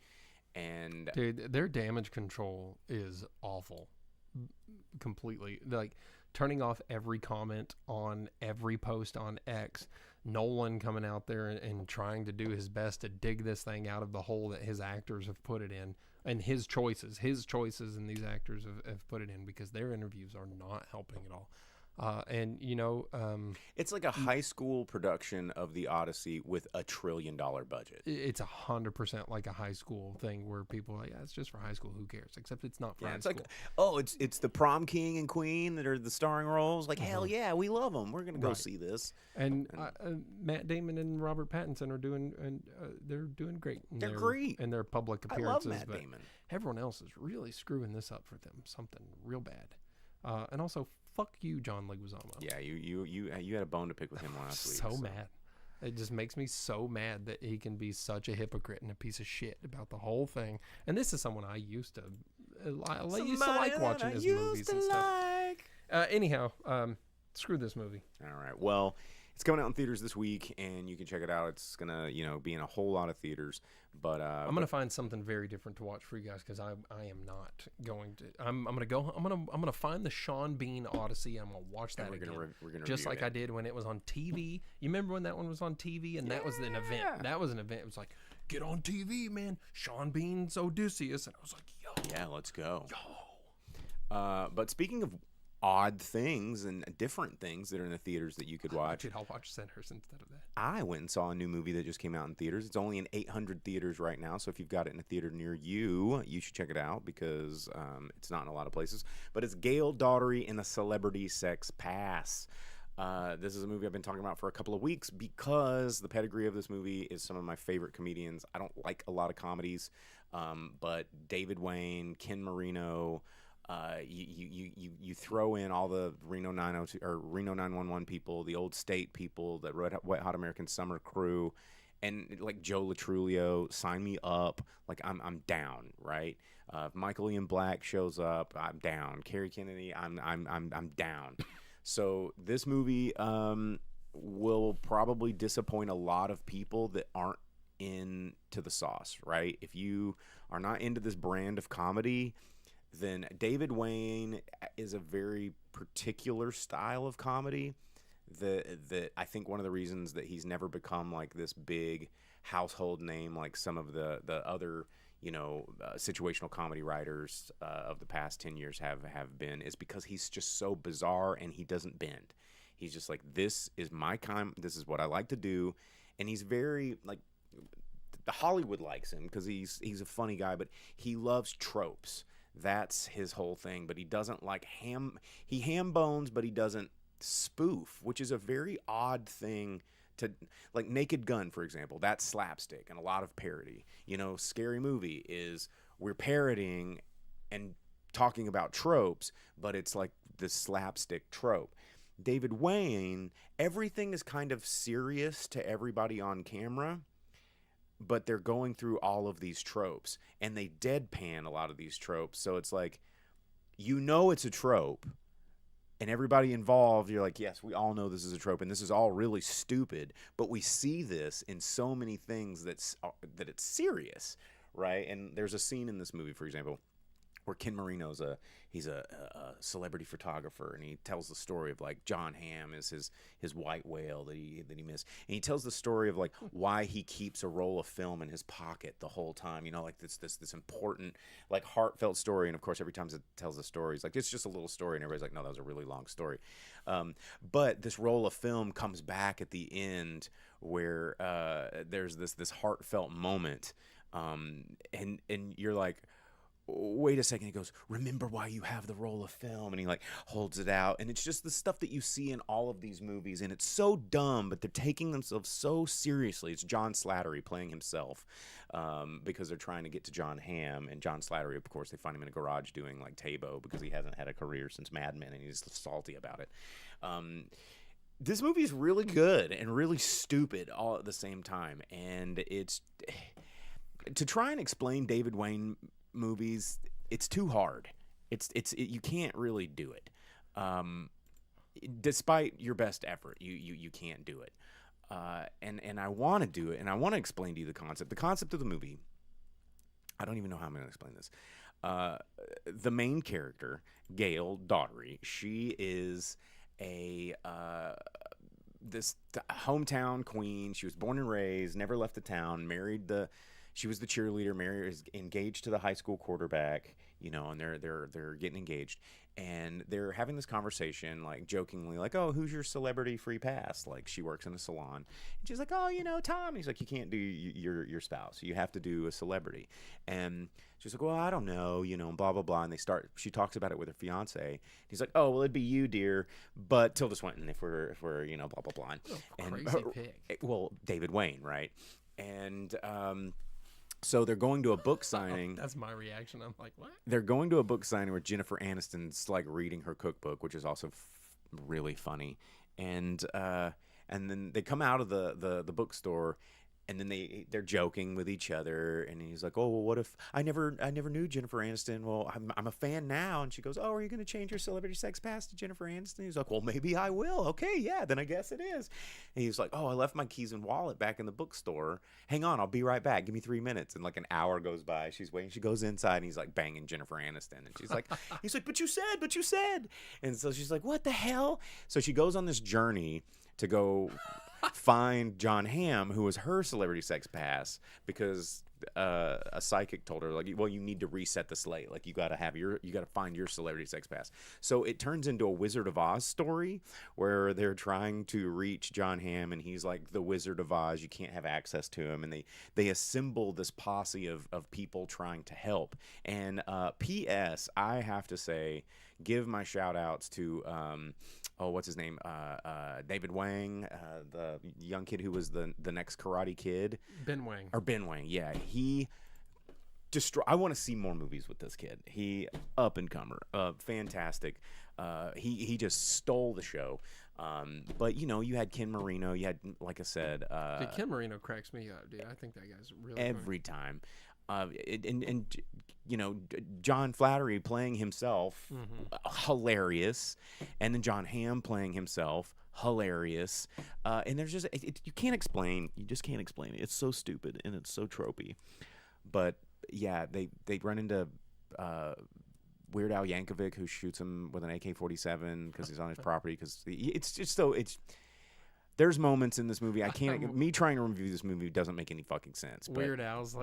And
Dude, their damage control is awful. Completely. Like, turning off every comment on every post on X. Nolan coming out there and trying to do his best to dig this thing out of the hole that his actors have put it in. And his choices and these actors have put it in, because their interviews are not helping at all.
it's like a high school production of The Odyssey with $1 trillion budget.
It's 100% like a high school thing where people are like, yeah, it's just for high school. Who cares? Except it's not for high
It's
school.
like, oh, it's the prom king and queen that are the starring roles. Like, hell yeah, we love them. We're gonna go
Right.
see this.
And Matt Damon and Robert Pattinson are doing, and they're doing great.
They're great.
in their public
I love
appearances.
Matt
but
Damon.
everyone else is really screwing this up for them. Something real bad. And also, fuck you, John Leguizamo.
Yeah, you had a bone to pick with him last week.
So mad. It just makes me so mad that he can be such a hypocrite and a piece of shit about the whole thing. And this is someone I used to like watching his movies and stuff. Anyhow, screw this movie.
All right. Well, it's coming out in theaters this week, and you can check it out. It's gonna, be in a whole lot of theaters. But
I'm gonna find something very different to watch for you guys, because I am not going to. I'm gonna find the Sean Bean Odyssey, and I'm gonna watch that again.
We're gonna
just
review
like
it.
I did when it was on TV. You remember when that one was on TV, and that was an event. That was an event. It was like, get on TV, man. Sean Bean's Odysseus, and I was like, yo,
Yeah, let's go. But speaking of odd things and different things that are in the theaters that you could watch,
Dude, I'll watch Sinners instead of that.
I went and saw a new movie that just came out in theaters. It's only in 800 theaters right now, so if you've got it in a theater near you, you should check it out, because it's not in a lot of places. But it's Gail Daughtry and the Celebrity Sex Pass. This is a movie I've been talking about for a couple of weeks, because the pedigree of this movie is some of my favorite comedians. I don't like a lot of comedies, but David Wayne, Ken Marino, you throw in all the Reno 902 or Reno 911 people, the Old State people, the Wet Hot American Summer crew, and like Joe Latrulio. Sign me up. Like, I'm down, right? If Michael Ian Black shows up, I'm down. Kerry Kennedy, I'm down. So this movie will probably disappoint a lot of people that aren't into the sauce, right? If you are not into this brand of comedy, then David Wayne is a very particular style of comedy that I think one of the reasons that he's never become like this big household name like some of the other situational comedy writers of the past 10 years have been, is because he's just so bizarre and he doesn't bend. He's just like, this is my kind, this is what I like to do. And he's very like, the Hollywood likes him because he's a funny guy, but he loves tropes. That's his whole thing. But he doesn't like he ham bones, but he doesn't spoof, which is a very odd thing to, like Naked Gun, for example. That's slapstick and a lot of parody. Scary Movie is, we're parodying and talking about tropes, but it's like this slapstick trope. David Wayne, everything is kind of serious to everybody on camera, but they're going through all of these tropes, and they deadpan a lot of these tropes. So it's like, it's a trope, and everybody involved, you're like, yes, we all know this is a trope, and this is all really stupid, but we see this in so many things that it's serious, right? And there's a scene in this movie, for example, where Ken Marino's he's a celebrity photographer, and he tells the story of like John Hamm is his white whale that he missed, and he tells the story of like why he keeps a roll of film in his pocket the whole time, like this important, like heartfelt story. And of course, every time it tells the story, it's like, it's just a little story, and everybody's like, no, that was a really long story. But this roll of film comes back at the end where there's this heartfelt moment, and you're like, wait a second. He goes, remember why you have the roll of film, and he like holds it out, and it's just the stuff that you see in all of these movies, and it's so dumb, but they're taking themselves so seriously. It's John Slattery playing himself, because they're trying to get to John Hamm, and John Slattery, of course, they find him in a garage doing like Tabo because he hasn't had a career since Mad Men, and he's salty about it. This movie is really good and really stupid all at the same time, and it's to try and explain David Wayne movies, it's too hard. You can't really do it. Despite your best effort, you can't do it. And I want to do it, and I want to explain to you the concept. The concept of the movie, I don't even know how I'm going to explain this. The main character, Gail Daughtry, she is a hometown queen. She was born and raised, never left the town, she was the cheerleader, is engaged to the high school quarterback, and they're getting engaged. And they're having this conversation, like jokingly, like, "Oh, who's your celebrity free pass?" Like, she works in a salon, and she's like, "Oh, Tom." And he's like, "You can't do your spouse. You have to do a celebrity." And she's like, "Well, I don't know, and blah blah blah." And she talks about it with her fiance. He's like, "Oh, well, it'd be you, dear, but Tilda Swinton if we're blah blah blah." And
Crazy pick.
Well, David Wayne, right? And so they're going to a book signing.
That's my reaction. I'm like, what?
They're going to a book signing where Jennifer Aniston's like reading her cookbook, which is also really funny. And then they come out of the bookstore, and then they're joking with each other. And he's like, "Oh, well, what if I never knew Jennifer Aniston? Well, I'm a fan now." And she goes, "Oh, are you going to change your celebrity sex pass to Jennifer Aniston?" He's like, "Well, maybe I will. Okay, yeah, then I guess it is." And he's like, "Oh, I left my keys and wallet back in the bookstore. Hang on, I'll be right back. Give me 3 minutes." And like an hour goes by. She's waiting. She goes inside, and he's like banging Jennifer Aniston. And she's like, he's like, but you said. And so she's like, "What the hell?" So she goes on this journey to go find John Hamm, who was her celebrity sex pass, because a psychic told her, like, "Well, you need to reset the slate. Like, you got to find your celebrity sex pass." So it turns into a Wizard of Oz story where they're trying to reach John Hamm, and he's like the Wizard of Oz. You can't have access to him, and they assemble this posse of people trying to help. And P.S. I have to say, give my shout outs to what's his name? David Wang, the young kid who was the next Karate Kid.
Ben Wang.
Ben Wang, yeah. I want to see more movies with this kid. He up and comer, fantastic. He just stole the show. But you had Ken Marino. You had, like I said,
Dude, Ken Marino cracks me up, dude. I think that guy's really
every time. John Flattery playing himself, hilarious, and then John Hamm playing himself, hilarious. And there's just you can't explain. You just can't explain it. It's so stupid and it's so tropey. But yeah, they run into Weird Al Yankovic, who shoots him with an AK-47 because he's on his property. Because it's just so There's moments in this movie I can't. Me trying to review this movie doesn't make any fucking sense.
Weird Al's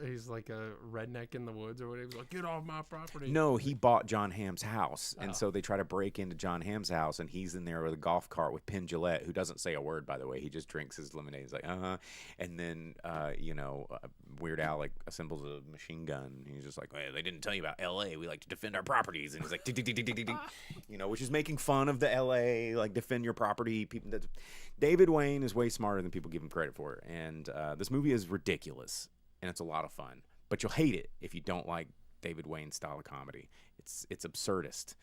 he's like a redneck in the woods or whatever. He's like, "Get off my property."
No, he bought John Hamm's house, and so they try to break into John Hamm's house, and he's in there with a golf cart with Penn Jillette, who doesn't say a word, by the way. He just drinks his lemonade. He's like, and then Weird Al like assembles a machine gun. And he's just like, "Hey, they didn't tell you about L.A. We like to defend our properties," and he's like, which is making fun of the L.A. like defend your property. People that. David Wayne is way smarter than people give him credit for, and this movie is ridiculous, and it's a lot of fun. But you'll hate it if you don't like David Wayne's style of comedy. It's absurdist,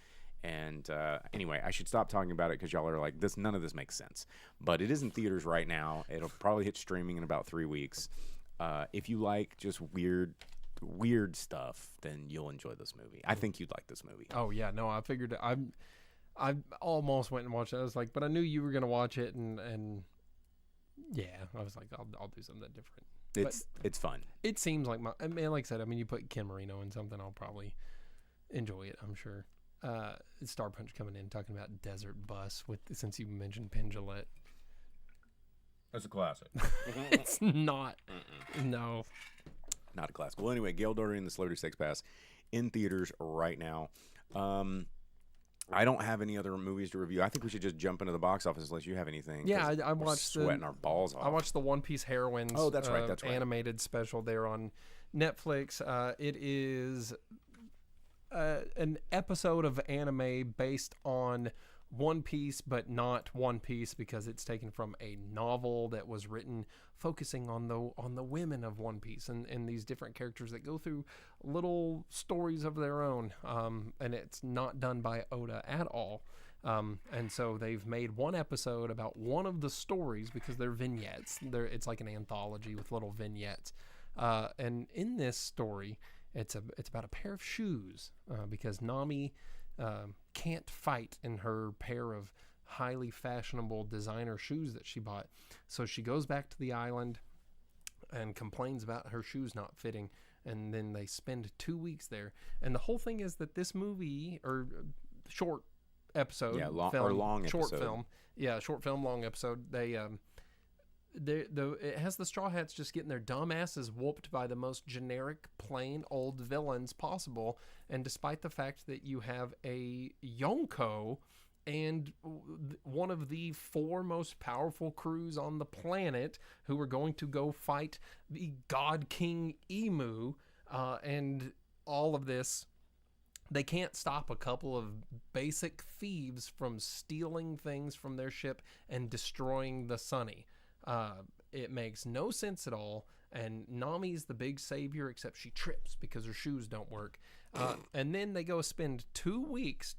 and anyway, I should stop talking about it because y'all are like, this. None of this makes sense. But it is in theaters right now. It'll probably hit streaming in about 3 weeks. If you like just weird stuff, then you'll enjoy this movie. I think you'd like this movie.
Oh yeah, no, I figured I almost went and watched it. I was like, but I knew you were gonna watch it, and yeah, I was like, I'll do something different.
It's fun.
It seems like like I said, I mean, you put Ken Marino in something, I'll probably enjoy it. I'm sure. Star Punch coming in talking about Desert Bus since you mentioned Penn Jillette.
That's a classic.
It's not. No.
Not a classic. Well, anyway, Gail Daughtry and the Celebrity Sex Pass in theaters right now. I don't have any other movies to review. I think we should just jump into the box office unless you have anything.
Yeah, I watched
sweating our balls off.
I watched the One Piece Heroines.
Oh, that's right. That's right.
Animated special there on Netflix. It is an episode of anime based on One Piece, but not One Piece because it's taken from a novel that was written focusing on the women of One Piece and these different characters that go through little stories of their own. And it's not done by Oda at all. And so they've made one episode about one of the stories because they're vignettes. It's like an anthology with little vignettes. And in this story, it's about a pair of shoes because Nami can't fight in her pair of highly fashionable designer shoes that she bought. So she goes back to the island and complains about her shoes not fitting. and then they spend 2 weeks there. And the whole thing is that this movie, or short episode, short film, long episode, it has the Straw Hats just getting their dumb asses whooped by the most generic, plain old villains possible. And despite the fact that you have a Yonko and one of the 4 most powerful crews on the planet who are going to go fight the God King Emu, and all of this, they can't stop a couple of basic thieves from stealing things from their ship and destroying the Sunny. It makes no sense at all, and Nami's the big savior, except she trips because her shoes don't work. And then they go spend 2 weeks,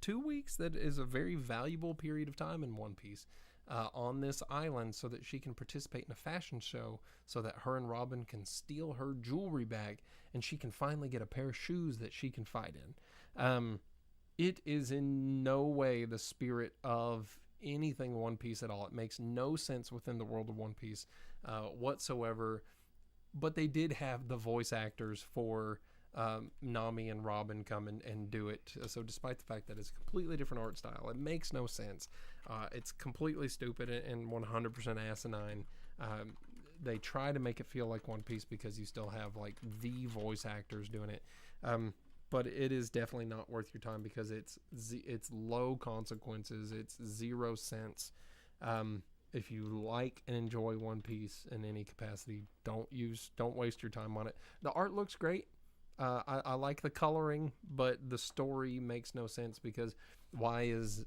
that is a very valuable period of time in One Piece, on this island so that she can participate in a fashion show so that her and Robin can steal her jewelry bag and she can finally get a pair of shoes that she can fight in. It is in no way the spirit of anything One Piece at all. It makes no sense within the world of One Piece whatsoever. But they did have the voice actors for Nami and Robin come and do it. So despite the fact that it's a completely different art style, it makes no sense. It's completely stupid and 100% asinine. They try to make it feel like One Piece because you still have like the voice actors doing it. But it is definitely not worth your time because it's low consequences. It's 0 cents. If you like and enjoy One Piece in any capacity, don't waste your time on it. The art looks great. I like the coloring, but the story makes no sense because why is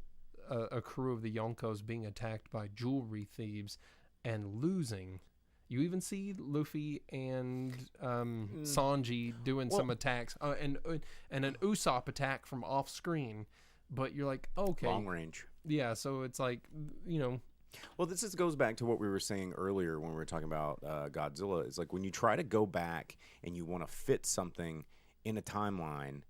a crew of the Yonkos being attacked by jewelry thieves and losing? You even see Luffy and Sanji doing some attacks, and an Usopp attack from off screen. But you're like, okay,
long range.
Yeah, so it's like, you know.
Well, this goes back to what we were saying earlier when we were talking about Godzilla. It's like when you try to go back and you want to fit something in a timeline,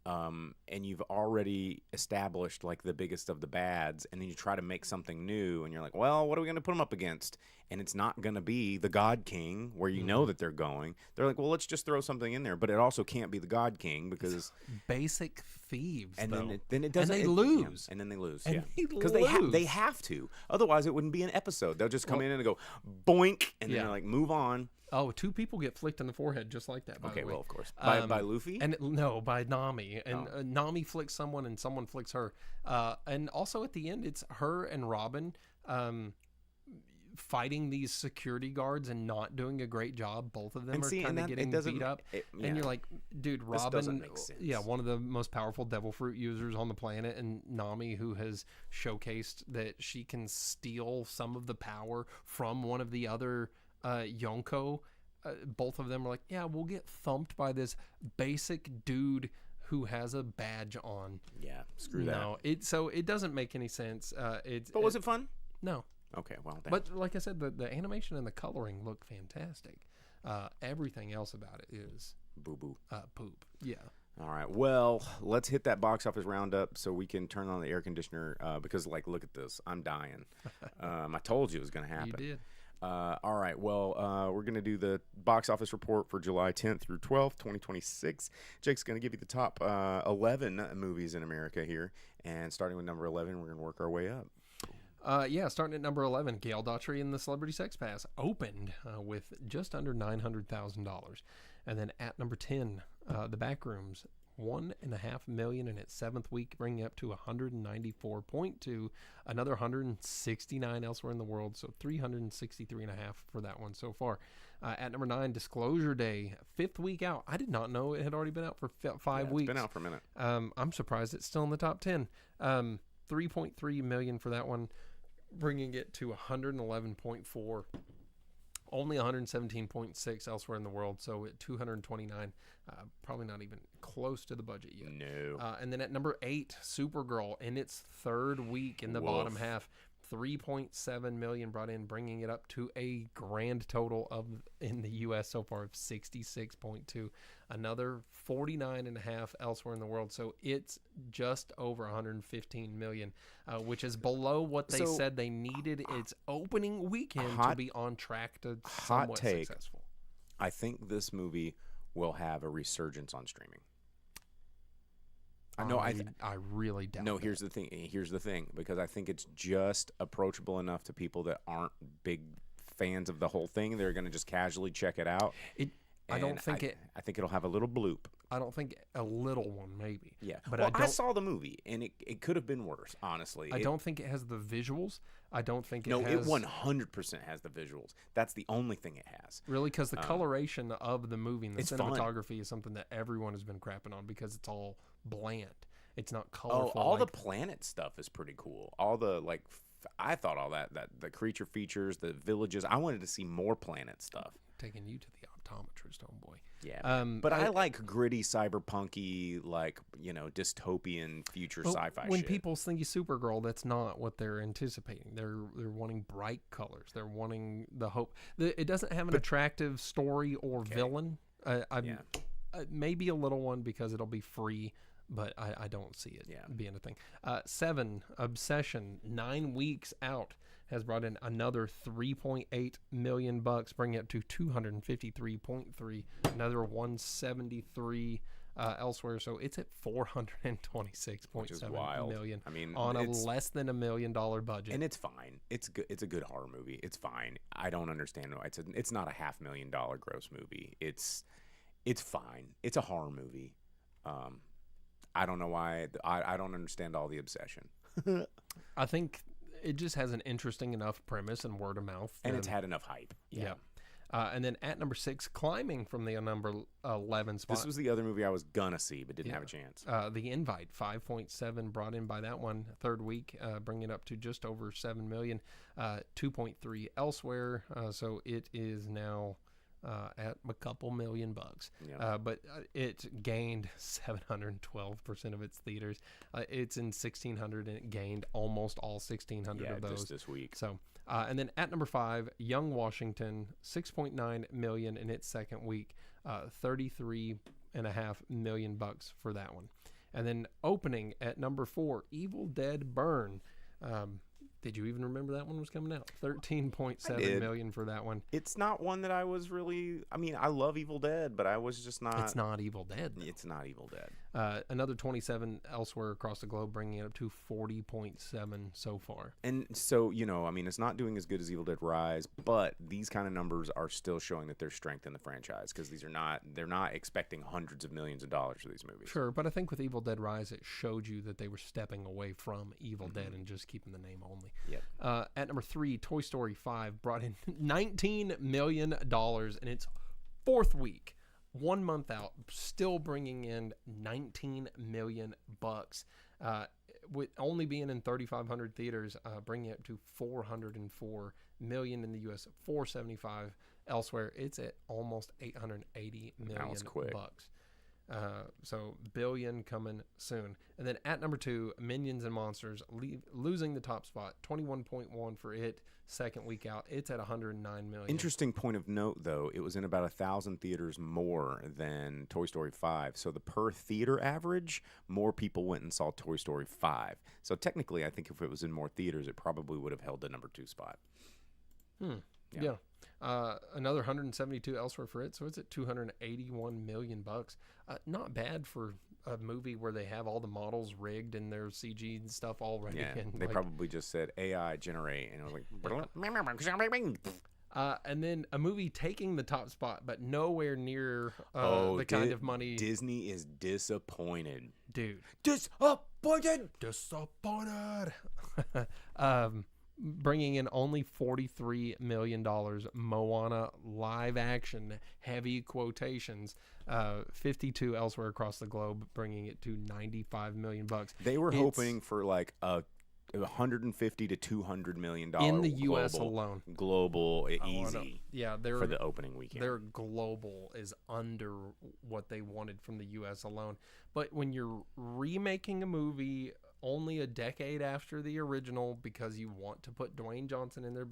and you've already established like the biggest of the bads, and then you try to make something new, and you're like, well, what are we going to put them up against? And it's not going to be the God King, where you know that they're going. They're like, well, let's just throw something in there, but it also can't be the God King because
it's basic thieves.
And
though.
then it doesn't.
And they lose.
Yeah, and then they lose.
And
yeah,
because
they have to. Otherwise, it wouldn't be an episode. They'll just come in and go boink, and then they're like, move on.
Oh, 2 people get flicked in the forehead just like that, by the way.
Okay, well, of course. By Luffy?
No, by Nami. And Nami flicks someone and someone flicks her. And also at the end, it's her and Robin fighting these security guards and not doing a great job. Both of them are kind of getting beat up. And you're like, dude, Robin, one of the most powerful devil fruit users on the planet, and Nami, who has showcased that she can steal some of the power from one of the other Yonko, both of them are like, yeah, we'll get thumped by this basic dude who has a badge on.
Yeah, screw that.
No, it doesn't make any sense.
But was it fun?
No.
Okay, well,
but like I said, the animation and the coloring look fantastic. Everything else about it is
boo-boo.
Poop. Yeah.
All right. Well, let's hit that box office roundup so we can turn on the air conditioner because, like, look at this. I'm dying. I told you it was going to happen.
You did.
All right. Well, we're going to do the box office report for July 10th through 12th, 2026. Jake's going to give you the top 11 movies in America here. And starting with number 11, we're going to work our way up.
Starting at number 11, Gail Daughtry and the Celebrity Sex Pass opened with just under $900,000. And then at number 10, The Backrooms, $1.5 million in its 7th week, bringing up to 194.2, another 169 elsewhere in the world, so 363.5 for that one so far. At number 9, Disclosure Day, 5th week out. I did not know it had already been out for 5 weeks.
It's been out for a minute.
I'm surprised it's still in the top 10. 3.3 million for that one, bringing it to 111.4. Only 117.6 elsewhere in the world, so at 229, probably not even close to the budget yet.
No.
And then at number 8, Supergirl, in its 3rd week in the bottom half, 3.7 million brought in, bringing it up to a grand total of in the U.S. so far of 66.2. Another 49.5 elsewhere in the world, so it's just over 115 million, which is below what they said they needed its opening weekend to be on track to somewhat successful.
I think this movie will have a resurgence on streaming.
I really doubt.
No,
that.
here's the thing. Here's the thing, because I think it's just approachable enough to people that aren't big fans of the whole thing. They're going to just casually check it out.
I don't think
I think it'll have a little bloop.
I don't think a little one, maybe.
Yeah,
but
well, I saw the movie, and it could have been worse. Honestly,
I don't think it has the visuals. I don't think it
No,
has...
it 100% has the visuals. That's the only thing it has.
Really, because the coloration of the movie and the
it's
cinematography is something that everyone has been crapping on because it's all bland. It's not colorful.
Oh, all the planet stuff is pretty cool. All the I thought all that the creature features, the villages. I wanted to see more planet stuff.
Taking you to the optometrist, homeboy.
Yeah, but I like gritty, cyberpunky, dystopian future sci-fi.
When
shit.
people think of Supergirl, that's not what they're anticipating. They're wanting bright colors. They're wanting the hope. It doesn't have an attractive story or villain. Maybe a little one because it'll be free. But I don't see it being a thing. 7, Obsession, 9 weeks out, has brought in another $3.8 million, bringing it to 253.3. Another 173 elsewhere, so it's at 426.7 million.
I mean,
on a less than $1 million budget,
and it's fine. It's good. It's a good horror movie. It's fine. I don't understand why it's not a $500,000 gross movie. It's fine. It's a horror movie. I don't know why. I don't understand all the obsession.
I think it just has an interesting enough premise and word of mouth.
And it's had enough hype.
Yeah. And then at number 6, climbing from the number 11 spot.
This was the other movie I was gonna see, but didn't have a chance.
The Invite, 5.7 brought in by that one. Third week, bringing it up to just over 7 million. 2.3 elsewhere. So it is now... at a couple $1 million, but it gained 712% of its theaters. It's in 1,600, and it gained almost all 1,600 of those
just this week.
So, and then at number 5, Young Washington, 6.9 million in its second week, 33.5 million bucks for that one. And then opening at number 4, Evil Dead Burn. Did you even remember that one was coming out? 13.7 million for that one.
It's not one that I was really... I mean, I love Evil Dead, but I was just not...
It's not Evil Dead. Though.
It's not Evil Dead.
Another 27 elsewhere across the globe, bringing it up to 40.7 so far.
And so, I mean, it's not doing as good as Evil Dead Rise, but these kind of numbers are still showing that there's strength in the franchise, because they're not expecting hundreds of millions of dollars for these movies.
Sure, but I think with Evil Dead Rise, it showed you that they were stepping away from Evil Dead and just keeping the name only.
Yep.
At number 3, Toy Story 5 brought in $19 million in its fourth week. 1 month out, still bringing in $19 million. With only being in 3,500 theaters, bringing it to $404 million in the U.S., $475 elsewhere. It's at almost $880 million.
That was quick.
So billion coming soon. And then at number 2, Minions and Monsters losing the top spot, 21.1 for it. Second week out, it's at 109 million.
Interesting point of note, though, it was in about 1,000 theaters more than Toy Story 5. So the per theater average, more people went and saw Toy Story 5. So technically, I think if it was in more theaters, it probably would have held the number 2 spot.
Yeah. Another 172 elsewhere for it, so it's at 281 million bucks. Not bad for a movie where they have all the models rigged and their CG and stuff already.
Yeah,
and
they probably just said AI generate, and it was like.
And then a movie taking the top spot, but nowhere near the kind of money.
Disney is disappointed,
dude.
Disappointed.
Bringing in only $43 million. Moana live action, heavy quotations, 52 elsewhere across the globe, bringing it to $95 million.
They were hoping for like a $150 to $200 million
in the U.S. alone.
Global, easy.
Yeah,
for the opening weekend.
Their global is under what they wanted from the U.S. alone. But when you're remaking a movie only a decade after the original because you want to put Dwayne Johnson in there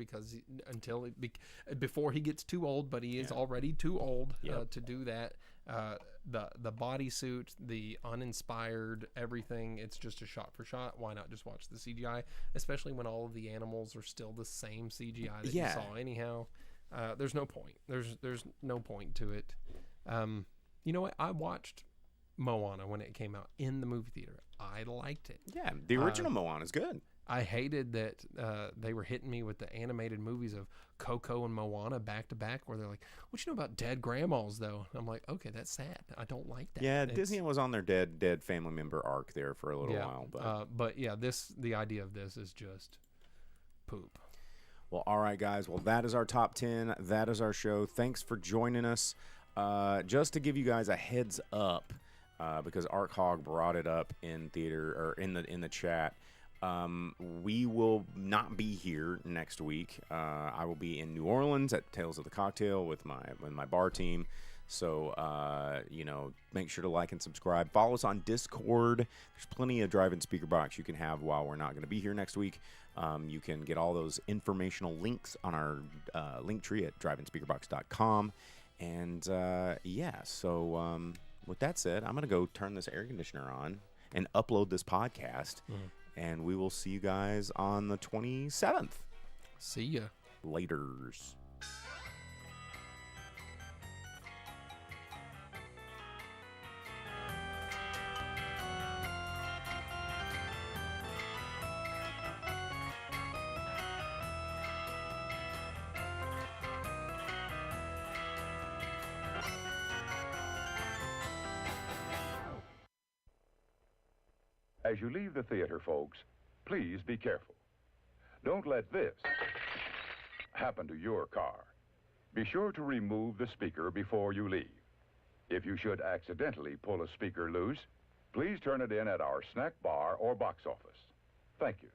before he gets too old, but he is already too old to do that. The bodysuit, the uninspired everything, it's just a shot for shot. Why not just watch the CGI, especially when all of the animals are still the same CGI that you saw anyhow. There's no point. There's no point to it. You know what? I watched Moana when it came out in the movie theater. I liked it.
Yeah, the original Moana is good.
I hated that they were hitting me with the animated movies of Coco and Moana back to back, where they're like, "What you know about dead grandmas, though?" And I'm like, "Okay, that's sad. I don't like that."
Yeah, Disney was on their dead family member arc there for a little while,
but yeah, the idea of this is just poop.
Well, all right, guys. Well, that is our top 10. That is our show. Thanks for joining us. Just to give you guys a heads up, because Arc Hog brought it up in theater or in the chat. We will not be here next week. I will be in New Orleans at Tales of the Cocktail with my bar team. So, make sure to like and subscribe. Follow us on Discord. There's plenty of drive-in speaker box you can have while we're not going to be here next week. You can get all those informational links on our link tree at driveinspeakerbox.com. And, with that said, I'm going to go turn this air conditioner on and upload this podcast. And we will see you guys on the 27th.
See ya.
Laters.
As you leave the theater, folks, please be careful. Don't let this happen to your car. Be sure to remove the speaker before you leave. If you should accidentally pull a speaker loose, please turn it in at our snack bar or box office. Thank you.